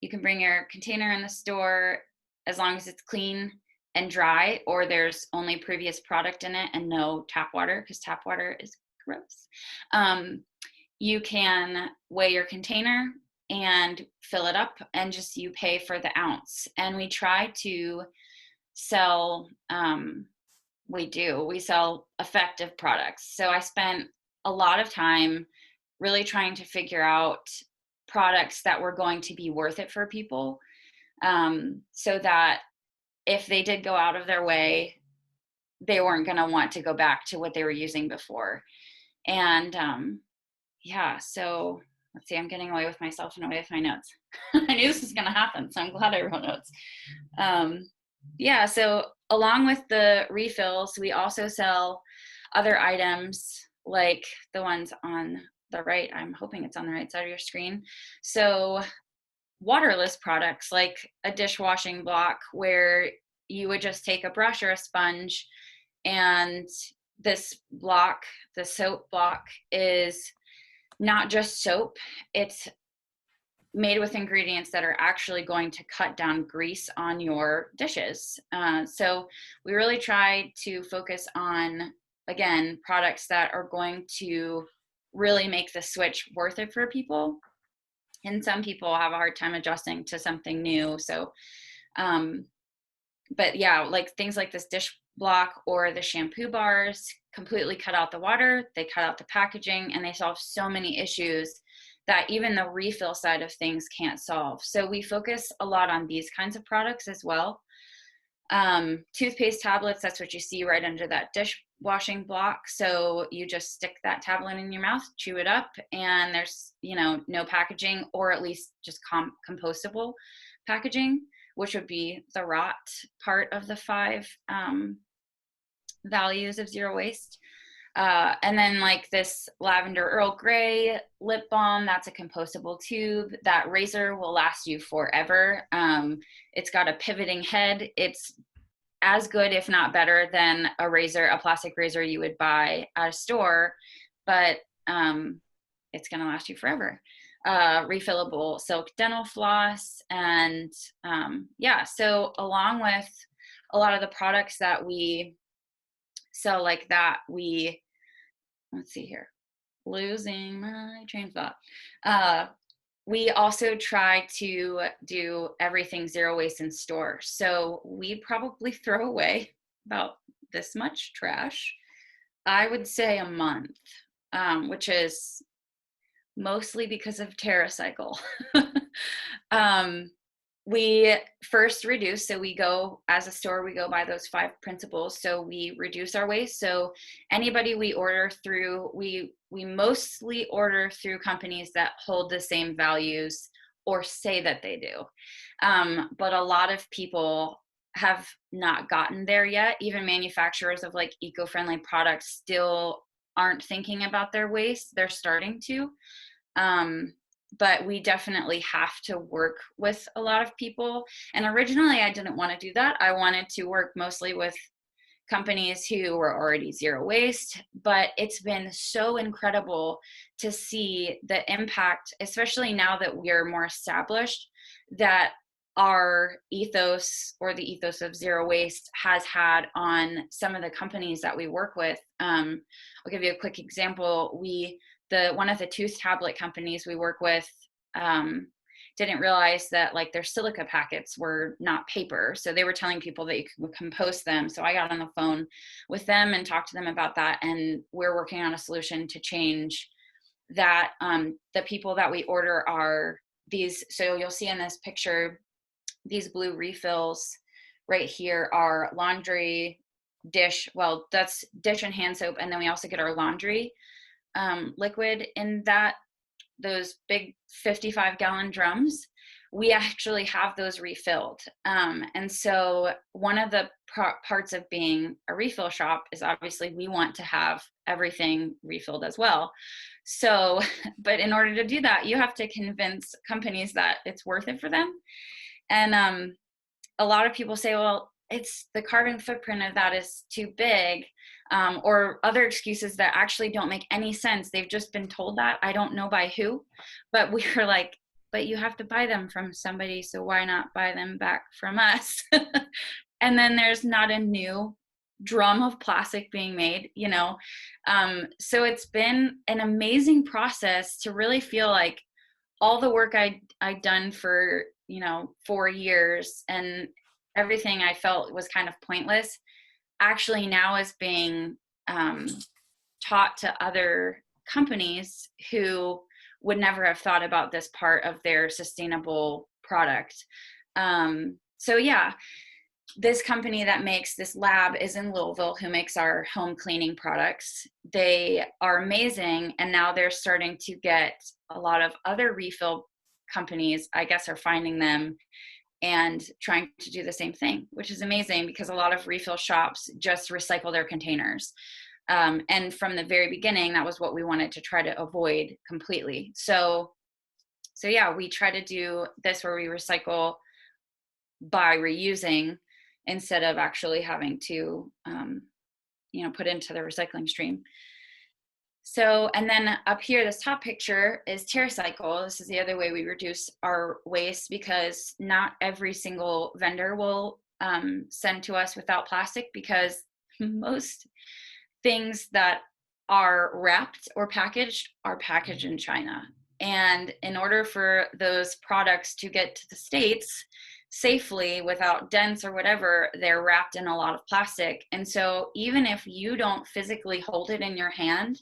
you can bring your container in the store as long as it's clean and dry, or there's only previous product in it and no tap water, because tap water is gross. You can weigh your container and fill it up, and just you pay for the ounce. And we try to sell, we sell effective products. So I spent a lot of time really trying to figure out products that were going to be worth it for people, so that if they did go out of their way, they weren't going to want to go back to what they were using before. And yeah, so let's see, I'm getting away with myself and away with my notes. I knew this was going to happen, so I'm glad I wrote notes. Yeah, so along with the refills, we also sell other items like the ones on the right. I'm hoping it's on the right side of your screen. So waterless products like a dishwashing block, where you would just take a brush or a sponge, and this block, the soap block, is not just soap, it's made with ingredients that are actually going to cut down grease on your dishes. So we really try to focus on, again, products that are going to really make the switch worth it for people. And some people have a hard time adjusting to something new. So, but yeah, like things like this dish block or the shampoo bars completely cut out the water, they cut out the packaging, and they solve so many issues that even the refill side of things can't solve. So we focus a lot on these kinds of products as well. Toothpaste tablets, that's what you see right under that dishwashing block. So you just stick that tablet in your mouth, chew it up, and there's, you know, no packaging, or at least just compostable packaging, which would be the rot part of the 5 values of zero waste. And then like this lavender Earl Grey lip balm, that's a compostable tube. That razor will last you forever. It's got a pivoting head. It's as good, if not better, than a razor, a plastic razor you would buy at a store, but it's gonna last you forever. Refillable silk dental floss, and yeah, so along with a lot of the products that we sell like that, let's see here, losing my train of thought. We also try to do everything zero waste in store. So we probably throw away about this much trash, I would say a month, which is mostly because of TerraCycle. We first reduce, so we go, as a store, we go by those 5 principles. So we reduce our waste. So anybody we order through, we mostly order through companies that hold the same values or say that they do. But a lot of people have not gotten there yet. Even manufacturers of like eco-friendly products still aren't thinking about their waste. They're starting to. But we definitely have to work with a lot of people. And originally I didn't want to do that. I wanted to work mostly with companies who were already zero waste, but it's been so incredible to see the impact, especially now that we're more established, that our ethos, or the ethos of zero waste, has had on some of the companies that we work with. I'll give you a quick example. One of the tooth tablet companies we work with didn't realize that like their silica packets were not paper. So they were telling people that you could compost them. So I got on the phone with them and talked to them about that. And we're working on a solution to change that. The people that we order are these, so you'll see in this picture, these blue refills right here are laundry, dish, well, that's dish and hand soap. And then we also get our laundry liquid in those big 55-gallon drums. We actually have those refilled. And so one of the parts of being a refill shop is obviously we want to have everything refilled as well. So, but in order to do that, you have to convince companies that it's worth it for them. And a lot of people say, well, it's the carbon footprint of that is too big, or other excuses that actually don't make any sense. They've just been told that. I don't know by who, but we were like, but you have to buy them from somebody, so why not buy them back from us? And then there's not a new drum of plastic being made, you know? So it's been an amazing process to really feel like all the work I'd done for, you know, 4 years and everything I felt was kind of pointless, actually now is being taught to other companies who would never have thought about this part of their sustainable product. So yeah, this company that makes this lab is in Louisville, who makes our home cleaning products. They are amazing. And now they're starting to get a lot of other refill companies, I guess, are finding them and trying to do the same thing, which is amazing because a lot of refill shops just recycle their containers. And from the very beginning, that was what we wanted to try to avoid completely. So yeah, we try to do this where we recycle by reusing instead of actually having to, you know, put into the recycling stream. So, and then up here, this top picture is TerraCycle. This is the other way we reduce our waste, because not every single vendor will send to us without plastic, because most things that are wrapped or packaged are packaged in China. And in order for those products to get to the States safely without dents or whatever, they're wrapped in a lot of plastic. And so even if you don't physically hold it in your hand,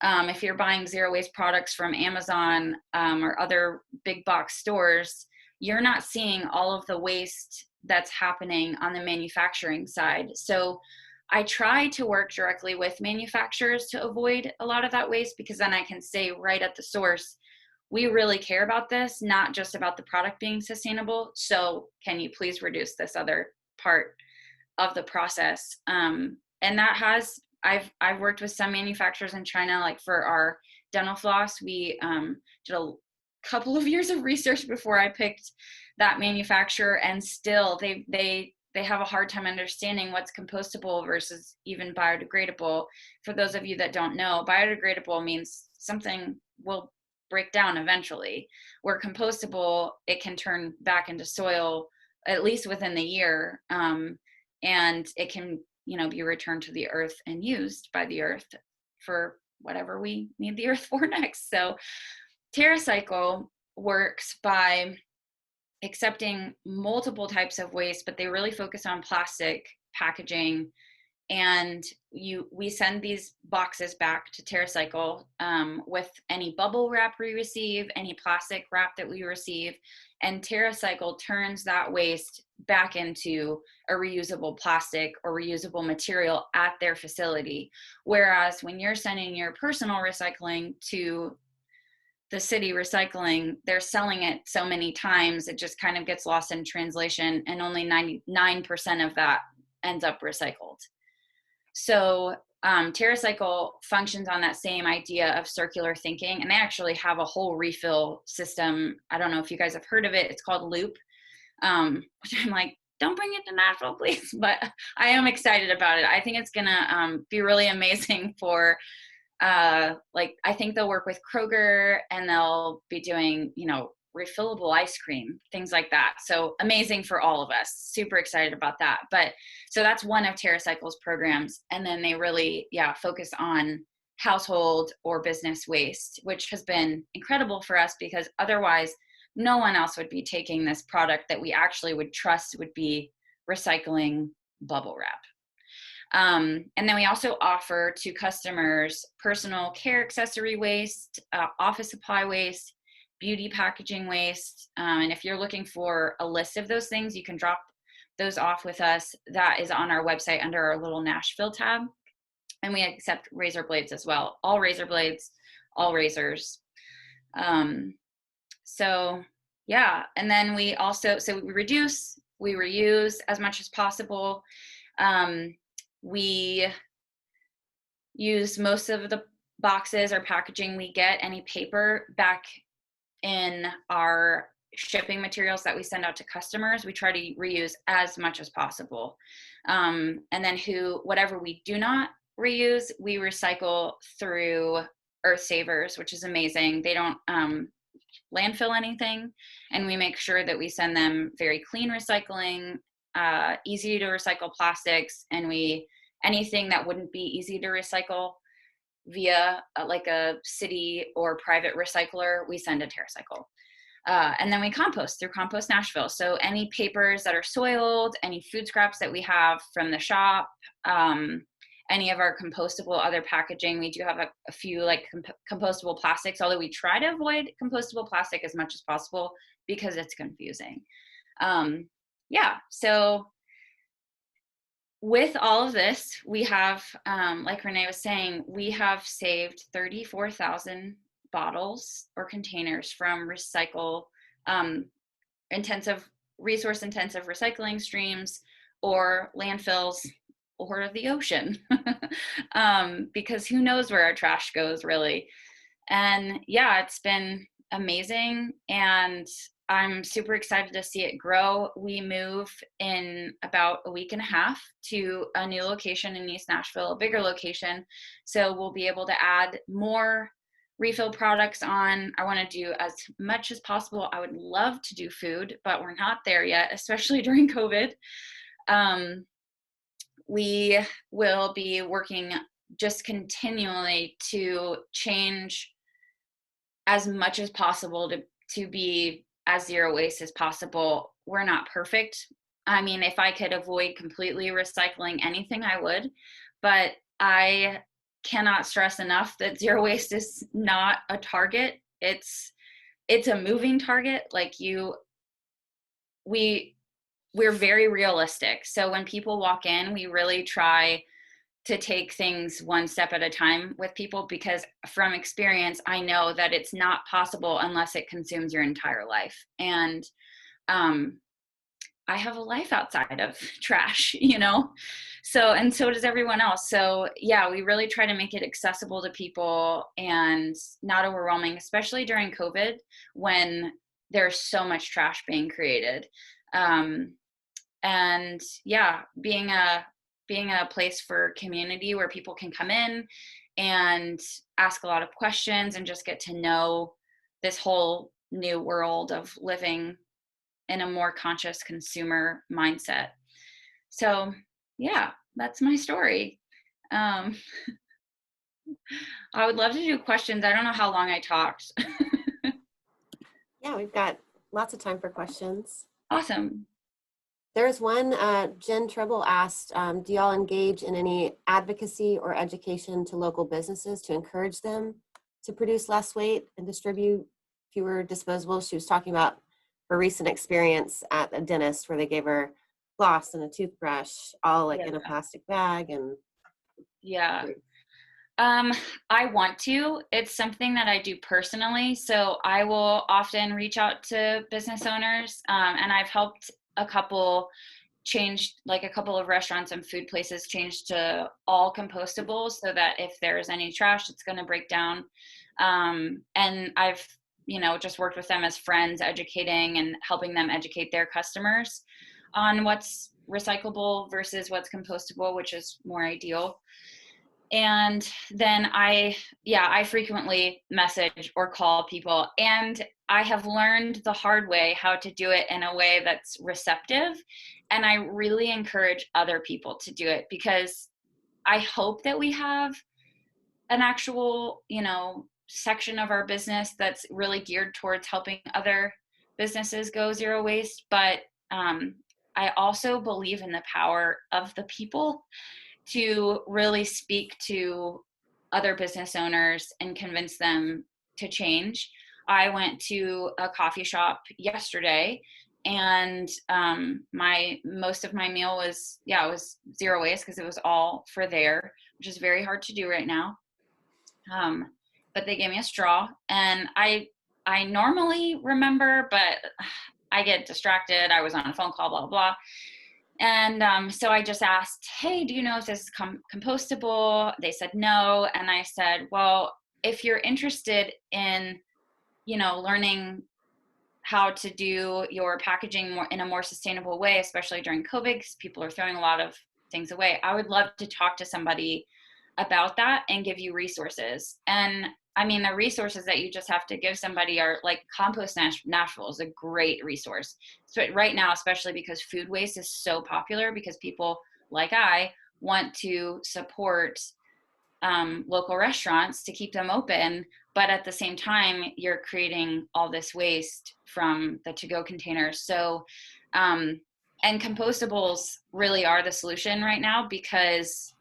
if you're buying zero waste products from Amazon or other big box stores, you're not seeing all of the waste that's happening on the manufacturing side. So I try to work directly with manufacturers to avoid a lot of that waste, because then I can say right at the source, we really care about this, not just about the product being sustainable. So can you please reduce this other part of the process? And that has, I've worked with some manufacturers in China, like for our dental floss, we did a couple of years of research before I picked that manufacturer, and still they have a hard time understanding what's compostable versus even biodegradable. For those of you that don't know, biodegradable means something will break down eventually, where compostable, it can turn back into soil at least within the year, and it can, you know, be returned to the earth and used by the earth for whatever we need the earth for next. So TerraCycle works by accepting multiple types of waste, but they really focus on plastic packaging. And we send these boxes back to TerraCycle with any bubble wrap we receive, any plastic wrap that we receive, and TerraCycle turns that waste back into a reusable plastic or reusable material at their facility. Whereas when you're sending your personal recycling to the city recycling, they're selling it so many times, it just kind of gets lost in translation, and only 99% of that ends up recycled. So TerraCycle functions on that same idea of circular thinking, and they actually have a whole refill system. I don't know if you guys have heard of it. It's called Loop, which I'm like, don't bring it to Nashville, please. But I am excited about it. I think it's gonna be really amazing for, like, I think they'll work with Kroger, and they'll be doing, you know, refillable ice cream, things like that. So amazing for all of us. Super excited about that. But so that's one of TerraCycle's programs. And then they really, focus on household or business waste, which has been incredible for us, because otherwise no one else would be taking this product that we actually would trust would be recycling bubble wrap. And then we also offer to customers personal care accessory waste, office supply waste, beauty packaging waste. And if you're looking for a list of those things, you can drop those off with us. That is on our website under our little Nashville tab. And we accept razor blades as well. All razor blades, all razors. So yeah, and then we also, so we reduce, we reuse as much as possible. We use most of the boxes or packaging we get, any paper, back in our shipping materials that we send out to customers. We try to reuse as much as possible. And then whatever we do not reuse, we recycle through Earth Savers, which is amazing. They don't landfill anything, and we make sure that we send them very clean recycling, easy to recycle plastics, and anything that wouldn't be easy to recycle via like a city or private recycler, we send to TerraCycle. And then we compost through Compost Nashville. So any papers that are soiled, any food scraps that we have from the shop, any of our compostable other packaging, we do have a few like compostable plastics, although we try to avoid compostable plastic as much as possible because it's confusing. Yeah, so with all of this, we have, like Renee was saying, we have saved 34,000 bottles or containers from resource intensive recycling streams or landfills or the ocean. Because who knows where our trash goes, really. And yeah, it's been amazing, and I'm super excited to see it grow. We move in about a week and a half to a new location in East Nashville, a bigger location. So we'll be able to add more refill products on. I want to do as much as possible. I would love to do food, but we're not there yet, especially during COVID. We will be working just continually to change as much as possible to be as zero waste as possible. We're not perfect. I mean, if I could avoid completely recycling anything, I would, but I cannot stress enough that zero waste is not a target. It's a moving target. Like we're very realistic. So when people walk in, we really try to take things one step at a time with people, because from experience, I know that it's not possible unless it consumes your entire life. And I have a life outside of trash, you know? So, and so does everyone else. So yeah, we really try to make it accessible to people and not overwhelming, especially during COVID when there's so much trash being created. And yeah, being a place for community where people can come in and ask a lot of questions and just get to know this whole new world of living in a more conscious consumer mindset. So yeah, that's my story. I would love to do questions. I don't know how long I talked. Yeah, we've got lots of time for questions. Awesome. There's one, Jen Treble asked, do y'all engage in any advocacy or education to local businesses to encourage them to produce less weight and distribute fewer disposables? She was talking about her recent experience at a dentist where they gave her floss and a toothbrush, all like in a plastic bag. And yeah. I want to. It's something that I do personally. So I will often reach out to business owners, and I've helped a couple of restaurants and food places change to all compostables so that if there's any trash, it's going to break down. And I've, just worked with them as friends, educating and helping them educate their customers on what's recyclable versus what's compostable, which is more ideal. And then I frequently message or call people, and I have learned the hard way how to do it in a way that's receptive. And I really encourage other people to do it, because I hope that we have an actual, section of our business that's really geared towards helping other businesses go zero waste. But I also believe in the power of the people to really speak to other business owners and convince them to change. I went to a coffee shop yesterday, and most of my meal was zero waste because it was all for there, which is very hard to do right now. But they gave me a straw, and I normally remember, but I get distracted. I was on a phone call, blah, blah, blah. And so I just asked, hey, do you know if this is compostable? They said no. And I said, well, if you're interested in, learning how to do your packaging in a more sustainable way, especially during COVID, because people are throwing a lot of things away, I would love to talk to somebody about that and give you resources. And I mean, the resources that you just have to give somebody are like Compost Nashville is a great resource. So right now, especially because food waste is so popular, because people like I want to support local restaurants to keep them open, but at the same time, you're creating all this waste from the to-go containers. So, and compostables really are the solution right now, because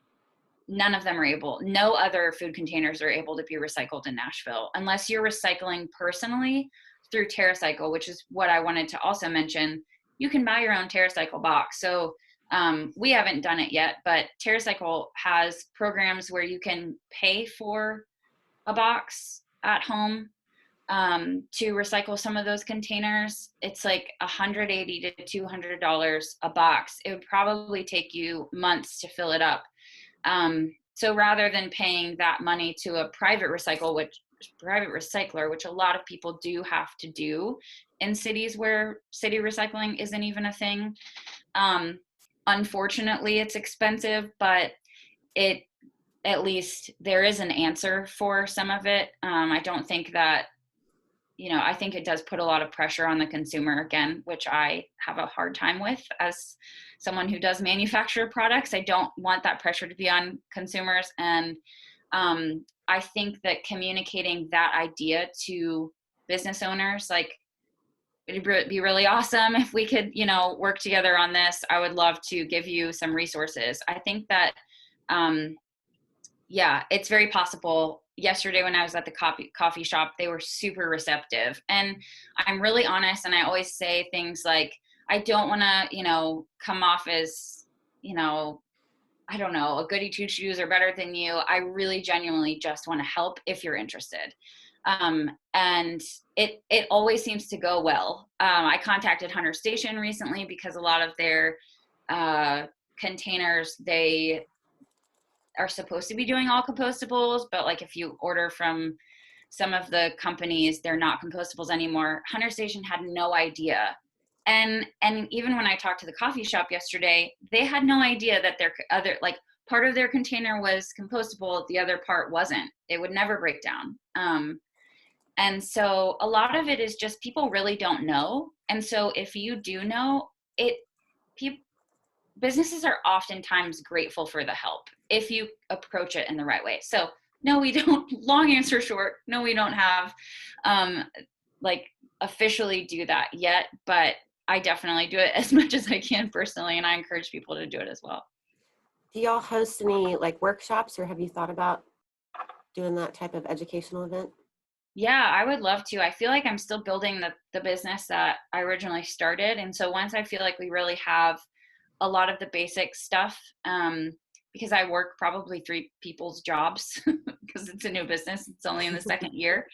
none of them are able, no other food containers are able to be recycled in Nashville, unless you're recycling personally through TerraCycle, which is what I wanted to also mention. You can buy your own TerraCycle box. So we haven't done it yet, but TerraCycle has programs where you can pay for a box at home to recycle some of those containers. It's like $180 to $200 a box. It would probably take you months to fill it up. So rather than paying that money to a private recycler, which a lot of people do have to do in cities where city recycling isn't even a thing. Unfortunately, it's expensive, but at least there is an answer for some of it. I don't think that, I think it does put a lot of pressure on the consumer again, which I have a hard time with as someone who does manufacture products. I don't want that pressure to be on consumers. And I think that communicating that idea to business owners, like, it'd be really awesome if we could, work together on this. I would love to give you some resources. I think that, it's very possible. Yesterday when I was at the coffee shop, they were super receptive. And I'm really honest, and I always say things like, I don't want to, come off as, I don't know, a goody two shoes or better than you. I really genuinely just want to help if you're interested. And it always seems to go well. I contacted Hunter Station recently because a lot of their containers, they are supposed to be doing all compostables, but like if you order from some of the companies, they're not compostables anymore. Hunter Station had no idea. And even when I talked to the coffee shop yesterday, they had no idea that their other, like, part of their container was compostable, the other part wasn't. It would never break down. And so a lot of it is just people really don't know. And so if you do know, businesses are oftentimes grateful for the help if you approach it in the right way. So no, we don't, long answer short, no, we don't have officially do that yet, but I definitely do it as much as I can personally. And I encourage people to do it as well. Do y'all host any workshops, or have you thought about doing that type of educational event? Yeah, I would love to. I feel like I'm still building the business that I originally started. And so once I feel like we really have a lot of the basic stuff, because I work probably 3 people's jobs because it's a new business. It's only in the second year.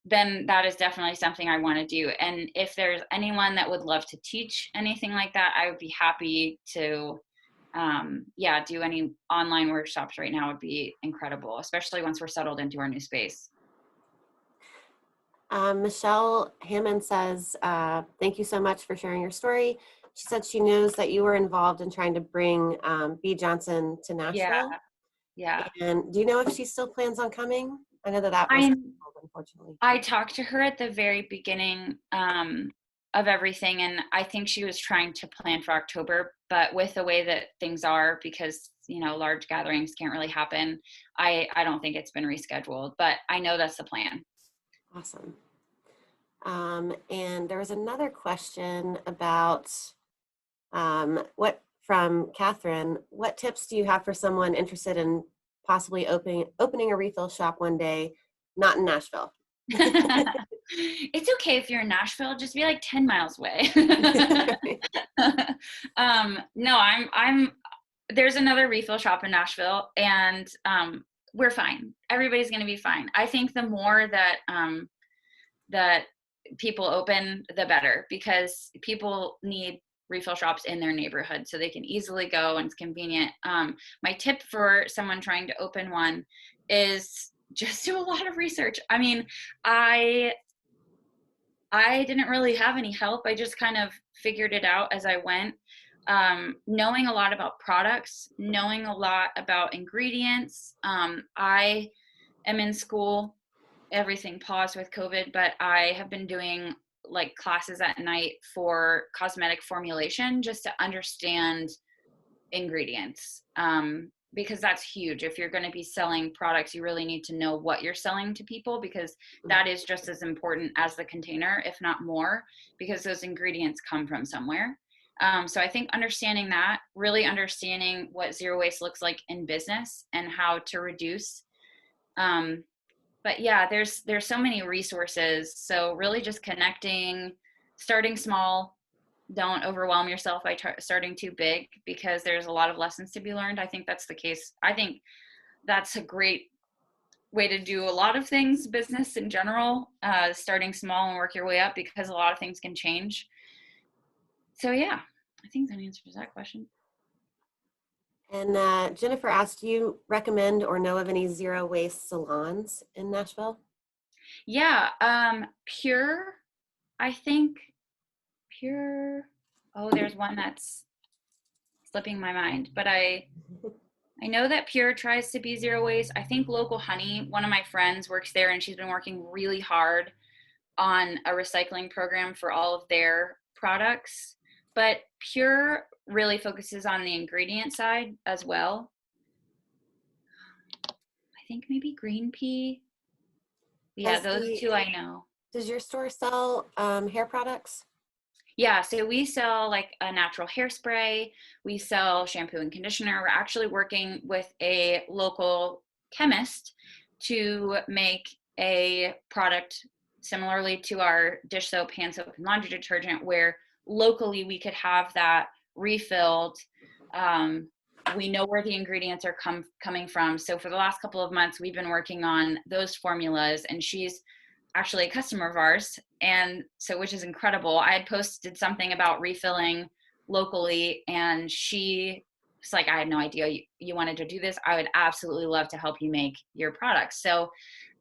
Then that is definitely something I want to do. And if there's anyone that would love to teach anything like that, I would be happy to, do any online workshops right now would be incredible, especially once we're settled into our new space. Michelle Hammond says, thank you so much for sharing your story. She said she knows that you were involved in trying to bring Bea Johnson to Nashville. Yeah. And do you know if she still plans on coming? I know that was canceled, unfortunately. I talked to her at the very beginning of everything, and I think she was trying to plan for October, but with the way that things are, because large gatherings can't really happen, I don't think it's been rescheduled, but I know that's the plan. Awesome. And there was another question about from Catherine. What tips do you have for someone interested in possibly opening a refill shop one day, not in Nashville? It's okay if you're in Nashville, just be 10 miles away. No, I'm there's another refill shop in Nashville, and we're fine. Everybody's going to be fine. I think the more that people open, the better, because people need refill shops in their neighborhood so they can easily go and it's convenient. My tip for someone trying to open one is just do a lot of research. I mean, I didn't really have any help. I just kind of figured it out as I went. knowing a lot about products, knowing a lot about ingredients. I am in school, everything paused with COVID, but I have been doing like classes at night for cosmetic formulation just to understand ingredients. Because that's huge. If you're going to be selling products, you really need to know what you're selling to people, because that is just as important as the container, if not more, because those ingredients come from somewhere. So I think understanding that, really understanding what zero waste looks like in business and how to reduce. But yeah, there's so many resources. So really just connecting, starting small. Don't overwhelm yourself by starting too big, because there's a lot of lessons to be learned. I think that's the case. I think that's a great way to do a lot of things, business in general, starting small and work your way up, because a lot of things can change. So yeah, I think that answers that question. And Jennifer asked, do you recommend or know of any zero waste salons in Nashville? Yeah, Pure, I think. Pure, oh, there's one that's slipping my mind, but I know that Pure tries to be zero waste. I think Local Honey, one of my friends works there, and she's been working really hard on a recycling program for all of their products. But Pure really focuses on the ingredient side as well. I think maybe Green Pea. Yeah, those two I know. Does your store sell hair products? Yeah, so we sell like a natural hairspray, we sell shampoo and conditioner. We're actually working with a local chemist to make a product similarly to our dish soap, hand soap, and laundry detergent, where locally we could have that refilled. We know where the ingredients are coming from. So for the last couple of months, we've been working on those formulas, and she's actually a customer of ours, and so, which is incredible. I had posted something about refilling locally, and she was like, I had no idea you wanted to do this. I would absolutely love to help you make your products. So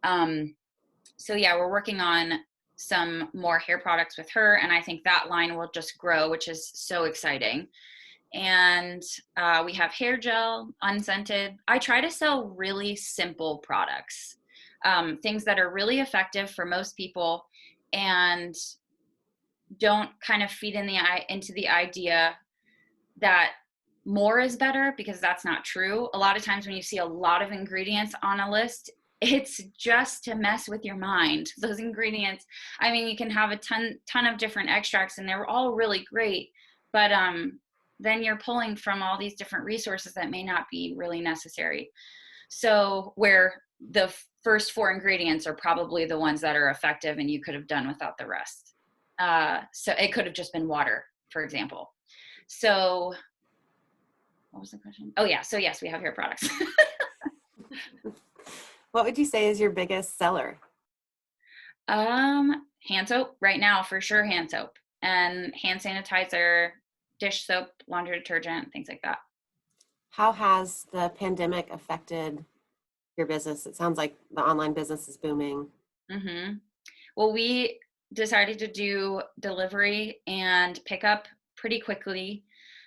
yeah, we're working on some more hair products with her, and I think that line will just grow, which is so exciting. And we have hair gel, unscented. I try to sell really simple products. Things that are really effective for most people and don't kind of feed into the idea that more is better, because that's not true. A lot of times when you see a lot of ingredients on a list, it's just to mess with your mind. Those ingredients, I mean, you can have a ton of different extracts and they're all really great, but then you're pulling from all these different resources that may not be really necessary. So where the first 4 ingredients are probably the ones that are effective and you could have done without the rest. So it could have just been water, for example. So what was the question? Oh yeah, so yes, we have hair products. What would you say is your biggest seller? Hand soap right now, for sure, hand soap, and hand sanitizer, dish soap, laundry detergent, things like that. How has the pandemic affected your business? It sounds like the online business is booming. Mm-hmm. Well, we decided to do delivery and pickup pretty quickly.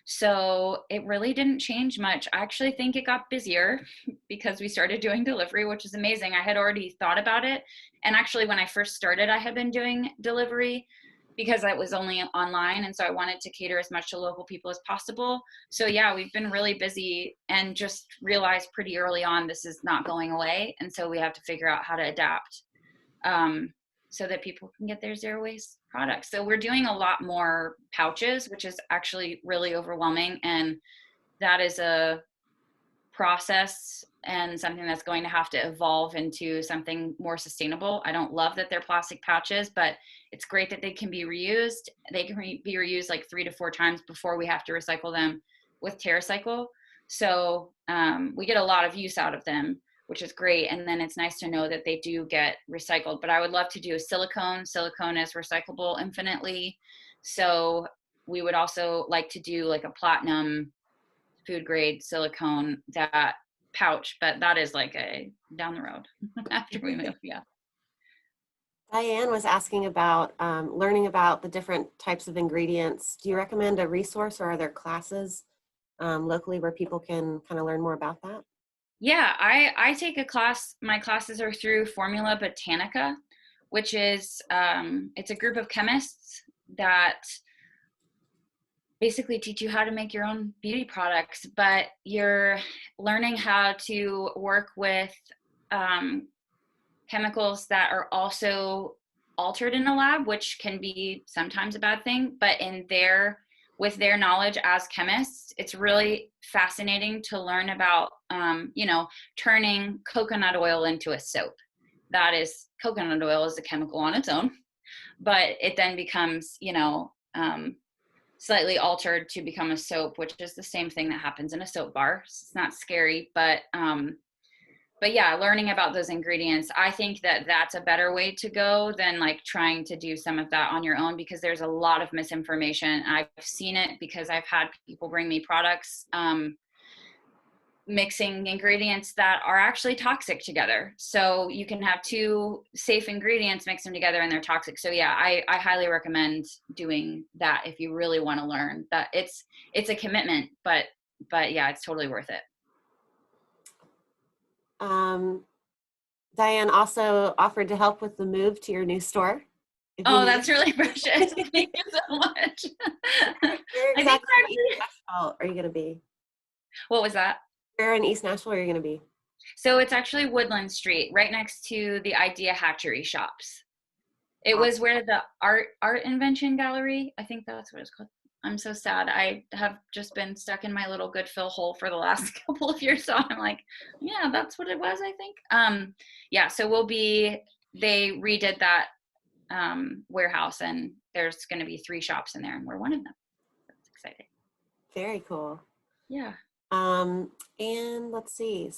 So it really didn't change much. I actually think it got busier because we started doing delivery, which is amazing. I had already thought about it. And actually, when I first started, I had been doing delivery because I was only online. And so I wanted to cater as much to local people as possible. So yeah, we've been really busy and just realized pretty early on this is not going away. And so we have to figure out how to adapt so that people can get their zero waste products. So we're doing a lot more pouches, which is actually really overwhelming. And that is a process and something that's going to have to evolve into something more sustainable. I don't love that they're plastic pouches, but it's great that they can be reused. They can be reused like 3 to 4 times before we have to recycle them with TerraCycle. So we get a lot of use out of them, which is great. And then it's nice to know that they do get recycled. But I would love to do a silicone. Silicone is recyclable infinitely. So we would also like to do like a platinum food grade silicone, that pouch, but that is like a down the road after we move. Yeah. Diane was asking about learning about the different types of ingredients. Do you recommend a resource, or are there classes locally where people can kind of learn more about that? Yeah, I take a class. My classes are through Formula Botanica, which is it's a group of chemists that basically teach you how to make your own beauty products, but you're learning how to work with chemicals that are also altered in a lab, which can be sometimes a bad thing, but with their knowledge as chemists, it's really fascinating to learn about, turning coconut oil into a soap. Coconut oil is a chemical on its own, but it then becomes, slightly altered to become a soap, which is the same thing that happens in a soap bar. It's not scary, but yeah, learning about those ingredients, I think that that's a better way to go than like trying to do some of that on your own, because there's a lot of misinformation. I've seen it because I've had people bring me products, mixing ingredients that are actually toxic together. So you can have two safe ingredients, mix them together, and they're toxic. So yeah, I highly recommend doing that if you really want to learn. That it's a commitment, but yeah, it's totally worth it. Diane also offered to help with the move to your new store. Oh, that's really precious. Thank you so much. Where exactly in East Nashville are you going to be? What was that? Where in East Nashville are you going to be? So it's actually Woodland Street, right next to the Idea Hatchery shops. It was where the Art Invention Gallery, I think that's what it's called. I'm so sad. I have just been stuck in my little good fill hole for the last couple of years. So I'm like, yeah, that's what it was, I think. Yeah, so they redid that warehouse, and there's going to be 3 shops in there, and we're one of them. That's exciting. Very cool. Yeah. And let's see,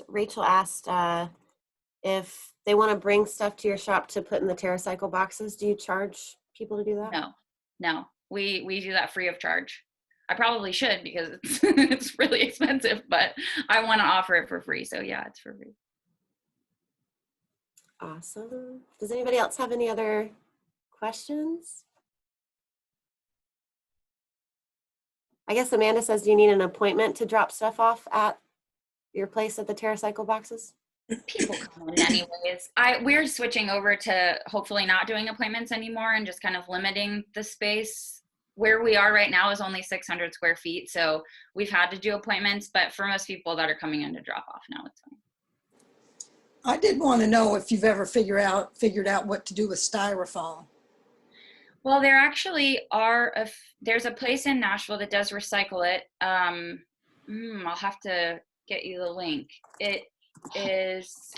Rachel asked if they want to bring stuff to your shop to put in the TerraCycle boxes. Do you charge people to do that? No. We do that free of charge. I probably should, because it's really expensive, but I want to offer it for free. So yeah, it's for free. Awesome. Does anybody else have any other questions? I guess Amanda says, do you need an appointment to drop stuff off at your place at the TerraCycle boxes? People come in anyways. We're switching over to hopefully not doing appointments anymore and just kind of limiting the space. Where we are right now is only 600 square feet. So we've had to do appointments, but for most people that are coming in to drop off now, it's fine. I did want to know if you've ever figured out what to do with styrofoam. Well, there actually there's a place in Nashville that does recycle it. I'll have to get you the link. It is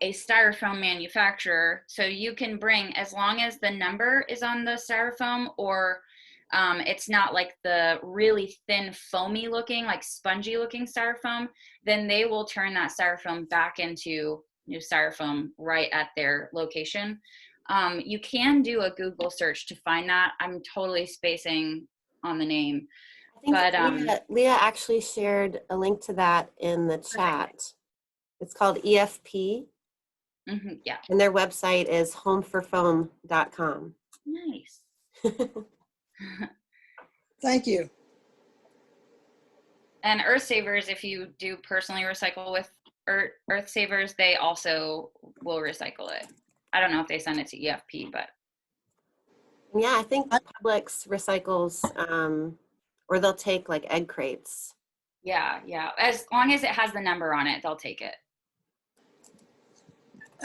a styrofoam manufacturer, so you can bring, as long as the number is on the styrofoam, or it's not like the really thin foamy looking, like spongy looking styrofoam, then they will turn that styrofoam back into new styrofoam right at their location. You can do a Google search to find that. I'm totally spacing on the name. I think Leah actually shared a link to that in the chat. Perfect. It's called EFP. Mm-hmm, yeah. And their website is homeforfoam.com. Nice. Thank you. And Earth Savers, if you do personally recycle with Earth Savers, they also will recycle it. I don't know if they send it to EFP, but. Yeah, I think Publix recycles, or they'll take like egg crates. Yeah. As long as it has the number on it, they'll take it.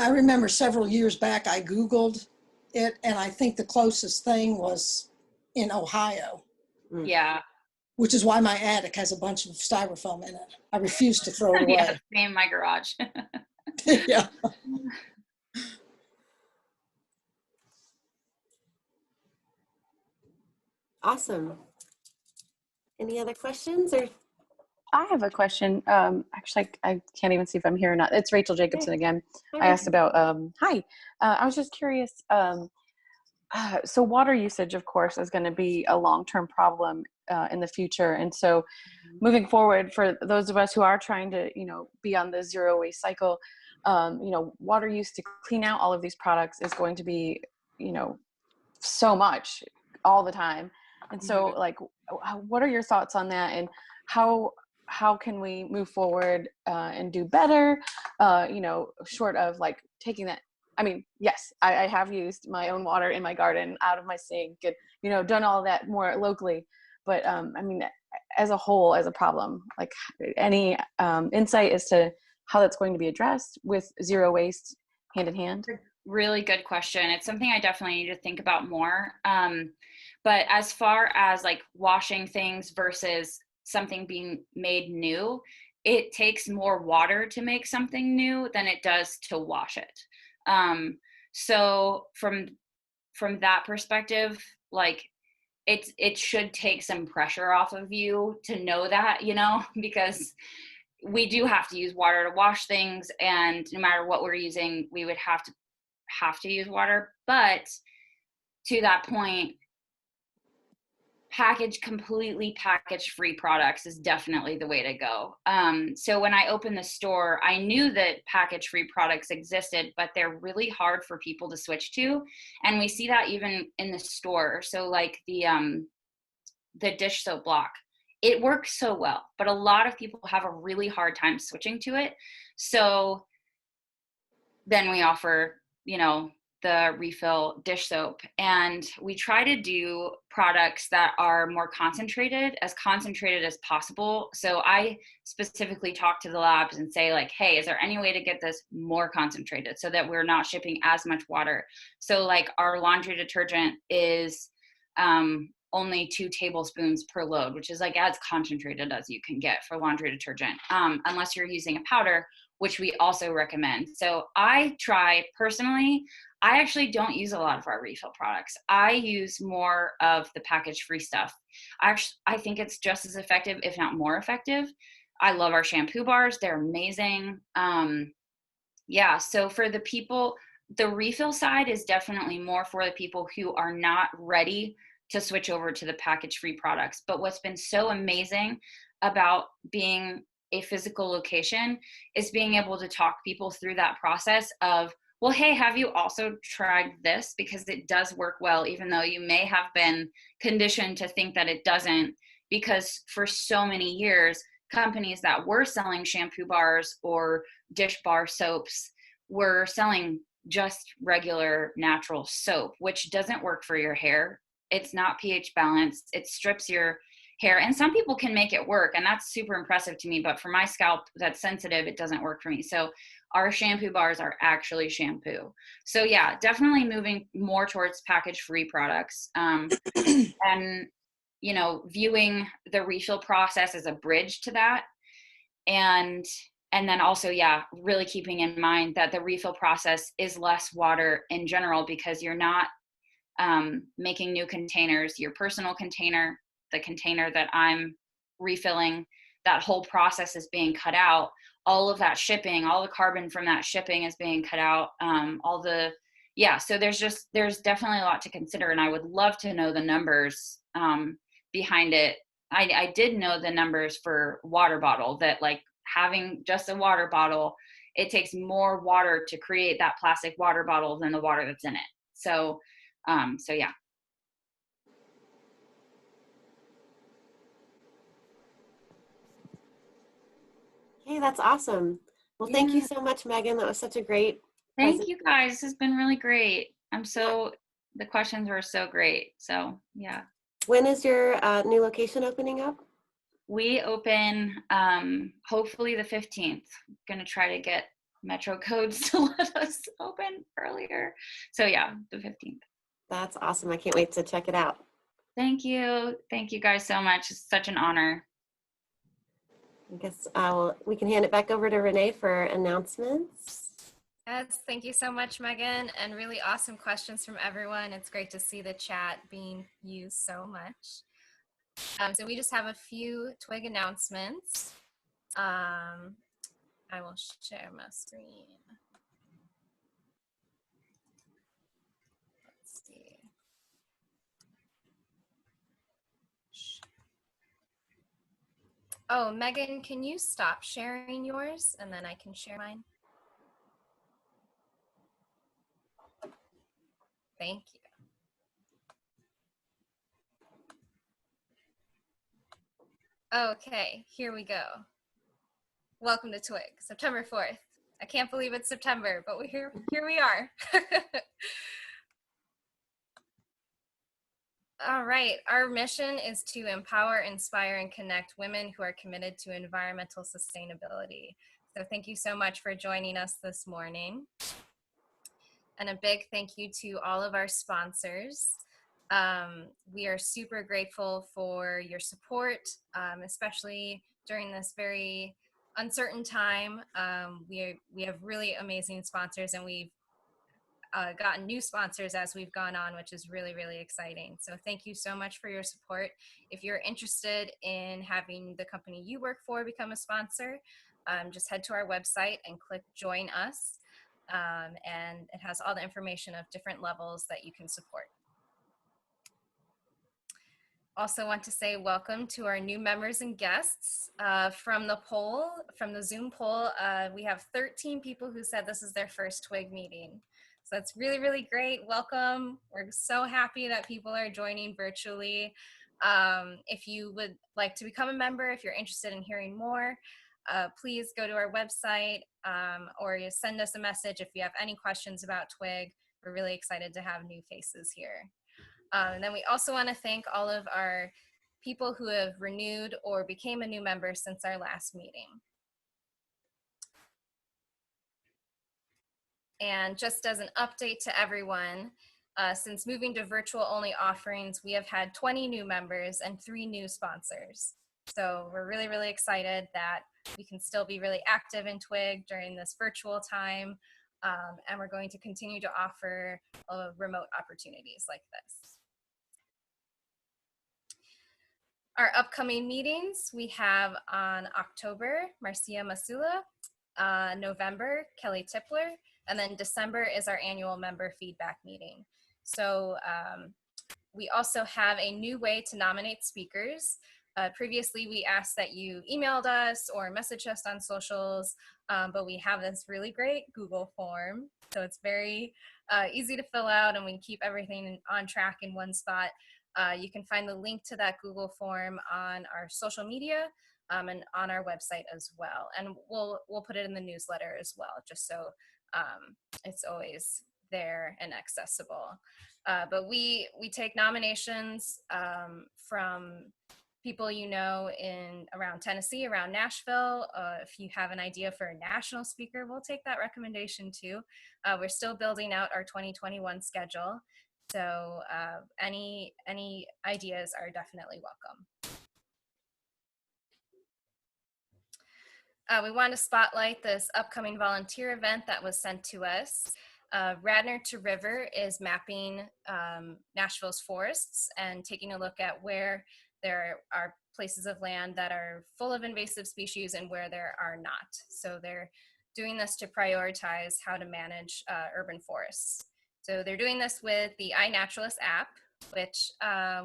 I remember several years back, I Googled it, and I think the closest thing was in Ohio. Yeah. Which is why my attic has a bunch of styrofoam in it. I refuse to throw it away. Yeah, same in my garage. Yeah. Awesome. Any other questions? Or I have a question. Actually, I can't even see if I'm here or not. It's Rachel Jacobson again. Hi, I asked about, I was just curious. So water usage, of course, is going to be a long-term problem in the future. And so moving forward, for those of us who are trying to, be on the zero waste cycle, water used to clean out all of these products is going to be, so much all the time. And so like, what are your thoughts on that, and how can we move forward and do better, short of like taking that? I mean, yes, I have used my own water in my garden out of my sink and, done all that more locally. But I mean, as a whole, as a problem, like any insight as to how that's going to be addressed with zero waste hand in hand? Really good question. It's something I definitely need to think about more. But as far as like washing things versus something being made new, it takes more water to make something new than it does to wash it. So from that perspective, like it should take some pressure off of you to know that, because we do have to use water to wash things, and no matter what we're using, we would have to use water. But to that point, completely package free products is definitely the way to go. So when I opened the store, I knew that package free products existed, but they're really hard for people to switch to. And we see that even in the store. So like the dish soap block, it works so well, but a lot of people have a really hard time switching to it. So then we offer, the refill dish soap, and we try to do products that are more concentrated as possible. So I specifically talk to the labs and say like, hey, is there any way to get this more concentrated so that we're not shipping as much water? So like our laundry detergent is only 2 tablespoons per load, which is like as concentrated as you can get for laundry detergent, unless you're using a powder, which we also recommend. So I actually don't use a lot of our refill products. I use more of the package-free stuff. I think it's just as effective, if not more effective. I love our shampoo bars. They're amazing. So for the people, the refill side is definitely more for the people who are not ready to switch over to the package-free products. But what's been so amazing about being a physical location is being able to talk people through that process of, well, hey, have you also tried this? Because it does work well, even though you may have been conditioned to think that it doesn't, because for so many years, companies that were selling shampoo bars or dish bar soaps were selling just regular natural soap, which doesn't work for your hair. It's not pH balanced. It strips your hair, and some people can make it work, and that's super impressive to me, but for my scalp that's sensitive, it doesn't work for me. So our shampoo bars are actually shampoo. So yeah, definitely moving more towards package-free products, and viewing the refill process as a bridge to that, and then also, really keeping in mind that the refill process is less water in general, because you're not making new containers. Your personal container, the container that I'm refilling, that whole process is being cut out. All of that shipping, all the carbon from that shipping is being cut out. So there's definitely a lot to consider, and I would love to know the numbers behind it. I did know the numbers for water bottle, that like having just a water bottle, it takes more water to create that plastic water bottle than the water that's in it. So yeah. Okay, that's awesome. Well, thank you so much, Megan. That was such a great Thank you guys. This has been really great. The questions were so great. So yeah. When is your new location opening up? We open hopefully the 15th. Going to try to get Metro codes to let us open earlier. So yeah, the 15th. That's awesome. I can't wait to check it out. Thank you. Thank you guys so much. It's such an honor. I guess we can hand it back over to Renee for announcements. Yes, thank you so much, Megan, and really awesome questions from everyone. It's great to see the chat being used so much. So we just have a few TWIG announcements. I will share my screen. Let's see. Oh, Megan, can you stop sharing yours and then I can share mine? Thank you. Okay, here we go. Welcome to TWIG, September 4th. I can't believe it's September, but here we are. All right, our mission is to empower, inspire, and connect women who are committed to environmental sustainability. So thank you so much for joining us this morning. And a big thank you to all of our sponsors. We are super grateful for your support, especially during this very uncertain time. We have really amazing sponsors, and we've gotten new sponsors as we've gone on, which is really, really exciting. So thank you so much for your support. If you're interested in having the company you work for become a sponsor, just head to our website and click Join Us. And it has all the information of different levels that you can support. Also want to say welcome to our new members and guests. From the Zoom poll, we have 13 people who said this is their first TWIG meeting. So that's really, really great. Welcome. We're so happy that people are joining virtually. If you would like to become a member, if you're interested in hearing more, please go to our website or you send us a message if you have any questions about TWIG. We're really excited to have new faces here. And then we also want to thank all of our people who have renewed or became a new member since our last meeting. And just as an update to everyone, since moving to virtual only offerings, we have had 20 new members and 3 new sponsors. So we're really, really excited that we can still be really active in TWIG during this virtual time. And we're going to continue to offer remote opportunities like this. Our upcoming meetings, we have on October, Marcia Masula, November, Kelly Tipler, and then December is our annual member feedback meeting. So we also have a new way to nominate speakers. Previously, we asked that you emailed us or messaged us on socials, but we have this really great Google form. So it's very easy to fill out, and we keep everything on track in one spot. You can find the link to that Google form on our social media and on our website as well. And we'll put it in the newsletter as well, just so it's always there and accessible. But we take nominations from people you know in around Tennessee, around Nashville. If you have an idea for a national speaker, we'll take that recommendation too. We're still building out our 2021 schedule. So any ideas are definitely welcome. We want to spotlight this upcoming volunteer event that was sent to us. Radnor to River is mapping Nashville's forests and taking a look at where there are places of land that are full of invasive species and where there are not. So they're doing this to prioritize how to manage urban forests. So they're doing this with the iNaturalist app, which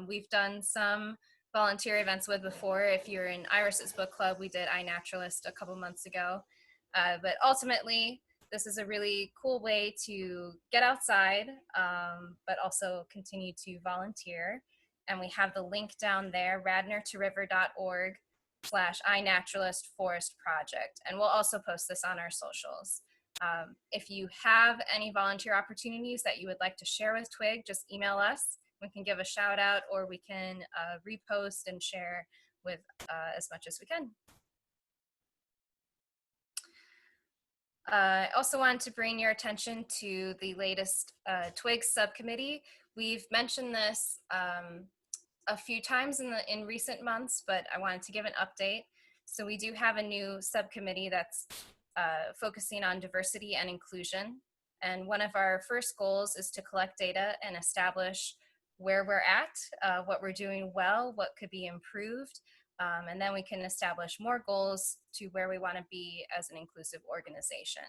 we've done some volunteer events with before. If you're in Iris's book club, we did iNaturalist a couple months ago. But ultimately, this is a really cool way to get outside, but also continue to volunteer. And we have the link down there, radnortoriver.org/iNaturalist Forest Project. And we'll also post this on our socials. If you have any volunteer opportunities that you would like to share with TWIG, just email us. We can give a shout out, or we can repost and share with as much as we can. I also wanted to bring your attention to the latest TWIG subcommittee. We've mentioned this a few times in recent months, but I wanted to give an update. So we do have a new subcommittee that's focusing on diversity and inclusion. And one of our first goals is to collect data and establish where we're at, what we're doing well, what could be improved, and then we can establish more goals to where we want to be as an inclusive organization.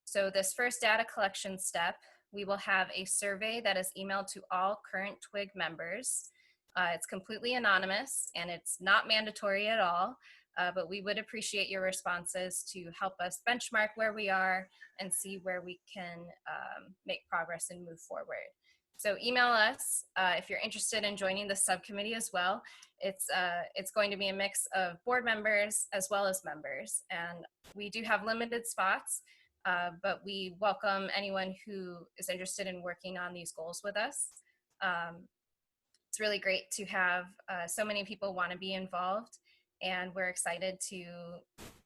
So this first data collection step, we will have a survey that is emailed to all current TWIG members. It's completely anonymous and it's not mandatory at all, but we would appreciate your responses to help us benchmark where we are and see where we can make progress and move forward. So email us if you're interested in joining the subcommittee as well. It's going to be a mix of board members as well as members, and we do have limited spots, but we welcome anyone who is interested in working on these goals with us. It's really great to have so many people want to be involved, and we're excited to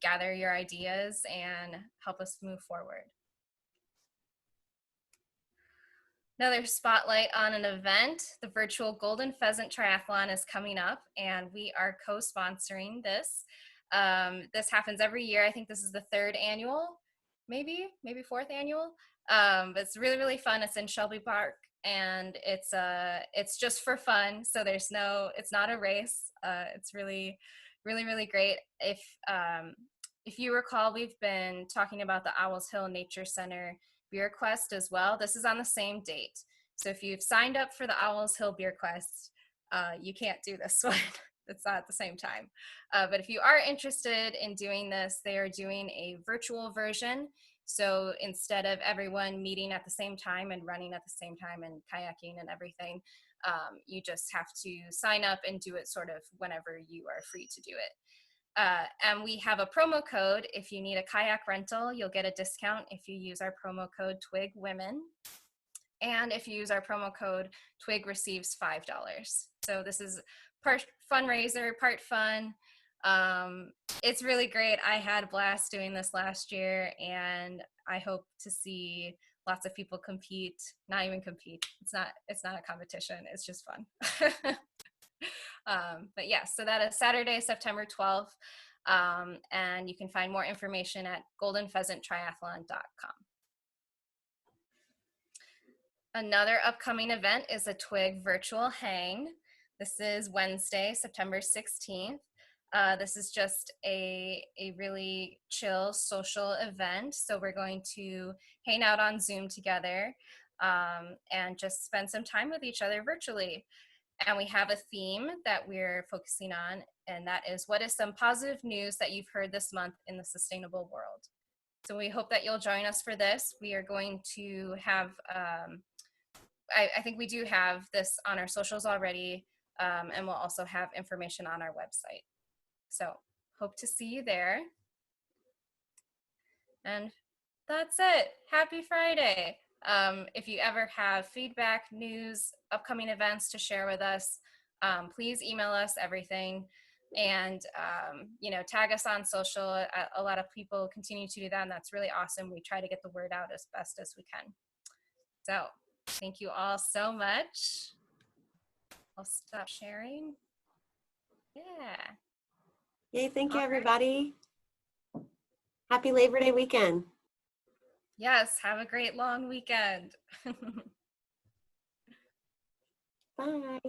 gather your ideas and help us move forward. Another spotlight on an event, the virtual Golden Pheasant Triathlon is coming up, and we are co-sponsoring this. This happens every year. I think this is the 3rd annual, maybe 4th annual. But it's really, really fun. It's in Shelby Park, and it's just for fun. So it's not a race. It's really, really, really great. If you recall, we've been talking about the Owls Hill Nature Center Beer Quest as well. This is on the same date. So if you've signed up for the Owls Hill Beer Quest, you can't do this one. It's not at the same time. But if you are interested in doing this, they are doing a virtual version. So instead of everyone meeting at the same time and running at the same time and kayaking and everything, you just have to sign up and do it sort of whenever you are free to do it. And we have a promo code. If you need a kayak rental, you'll get a discount if you use our promo code TWIG Women. And if you use our promo code, TWIG receives $5. So this is part fundraiser, part fun. It's really great. I had a blast doing this last year, and I hope to see lots of people compete. Not even compete. It's not a competition. It's just fun. But yeah, so that is Saturday, September 12th. And you can find more information at goldenpheasanttriathlon.com. Another upcoming event is a TWIG virtual hang. This is Wednesday, September 16th. This is just a really chill social event. So we're going to hang out on Zoom together and just spend some time with each other virtually. And we have a theme that we're focusing on, and that is, what is some positive news that you've heard this month in the sustainable world? So we hope that you'll join us for this. We are going to have, I think we do have this on our socials already, and we'll also have information on our website. So hope to see you there. And that's it. Happy Friday. If you ever have feedback, news, upcoming events to share with us, please email us everything, and tag us on social. A lot of people continue to do that, and that's really awesome. We try to get the word out as best as we can. So thank you all so much. I'll stop sharing. Yeah. Yay, thank you, everybody. Happy Labor Day weekend. Yes, have a great long weekend. Bye.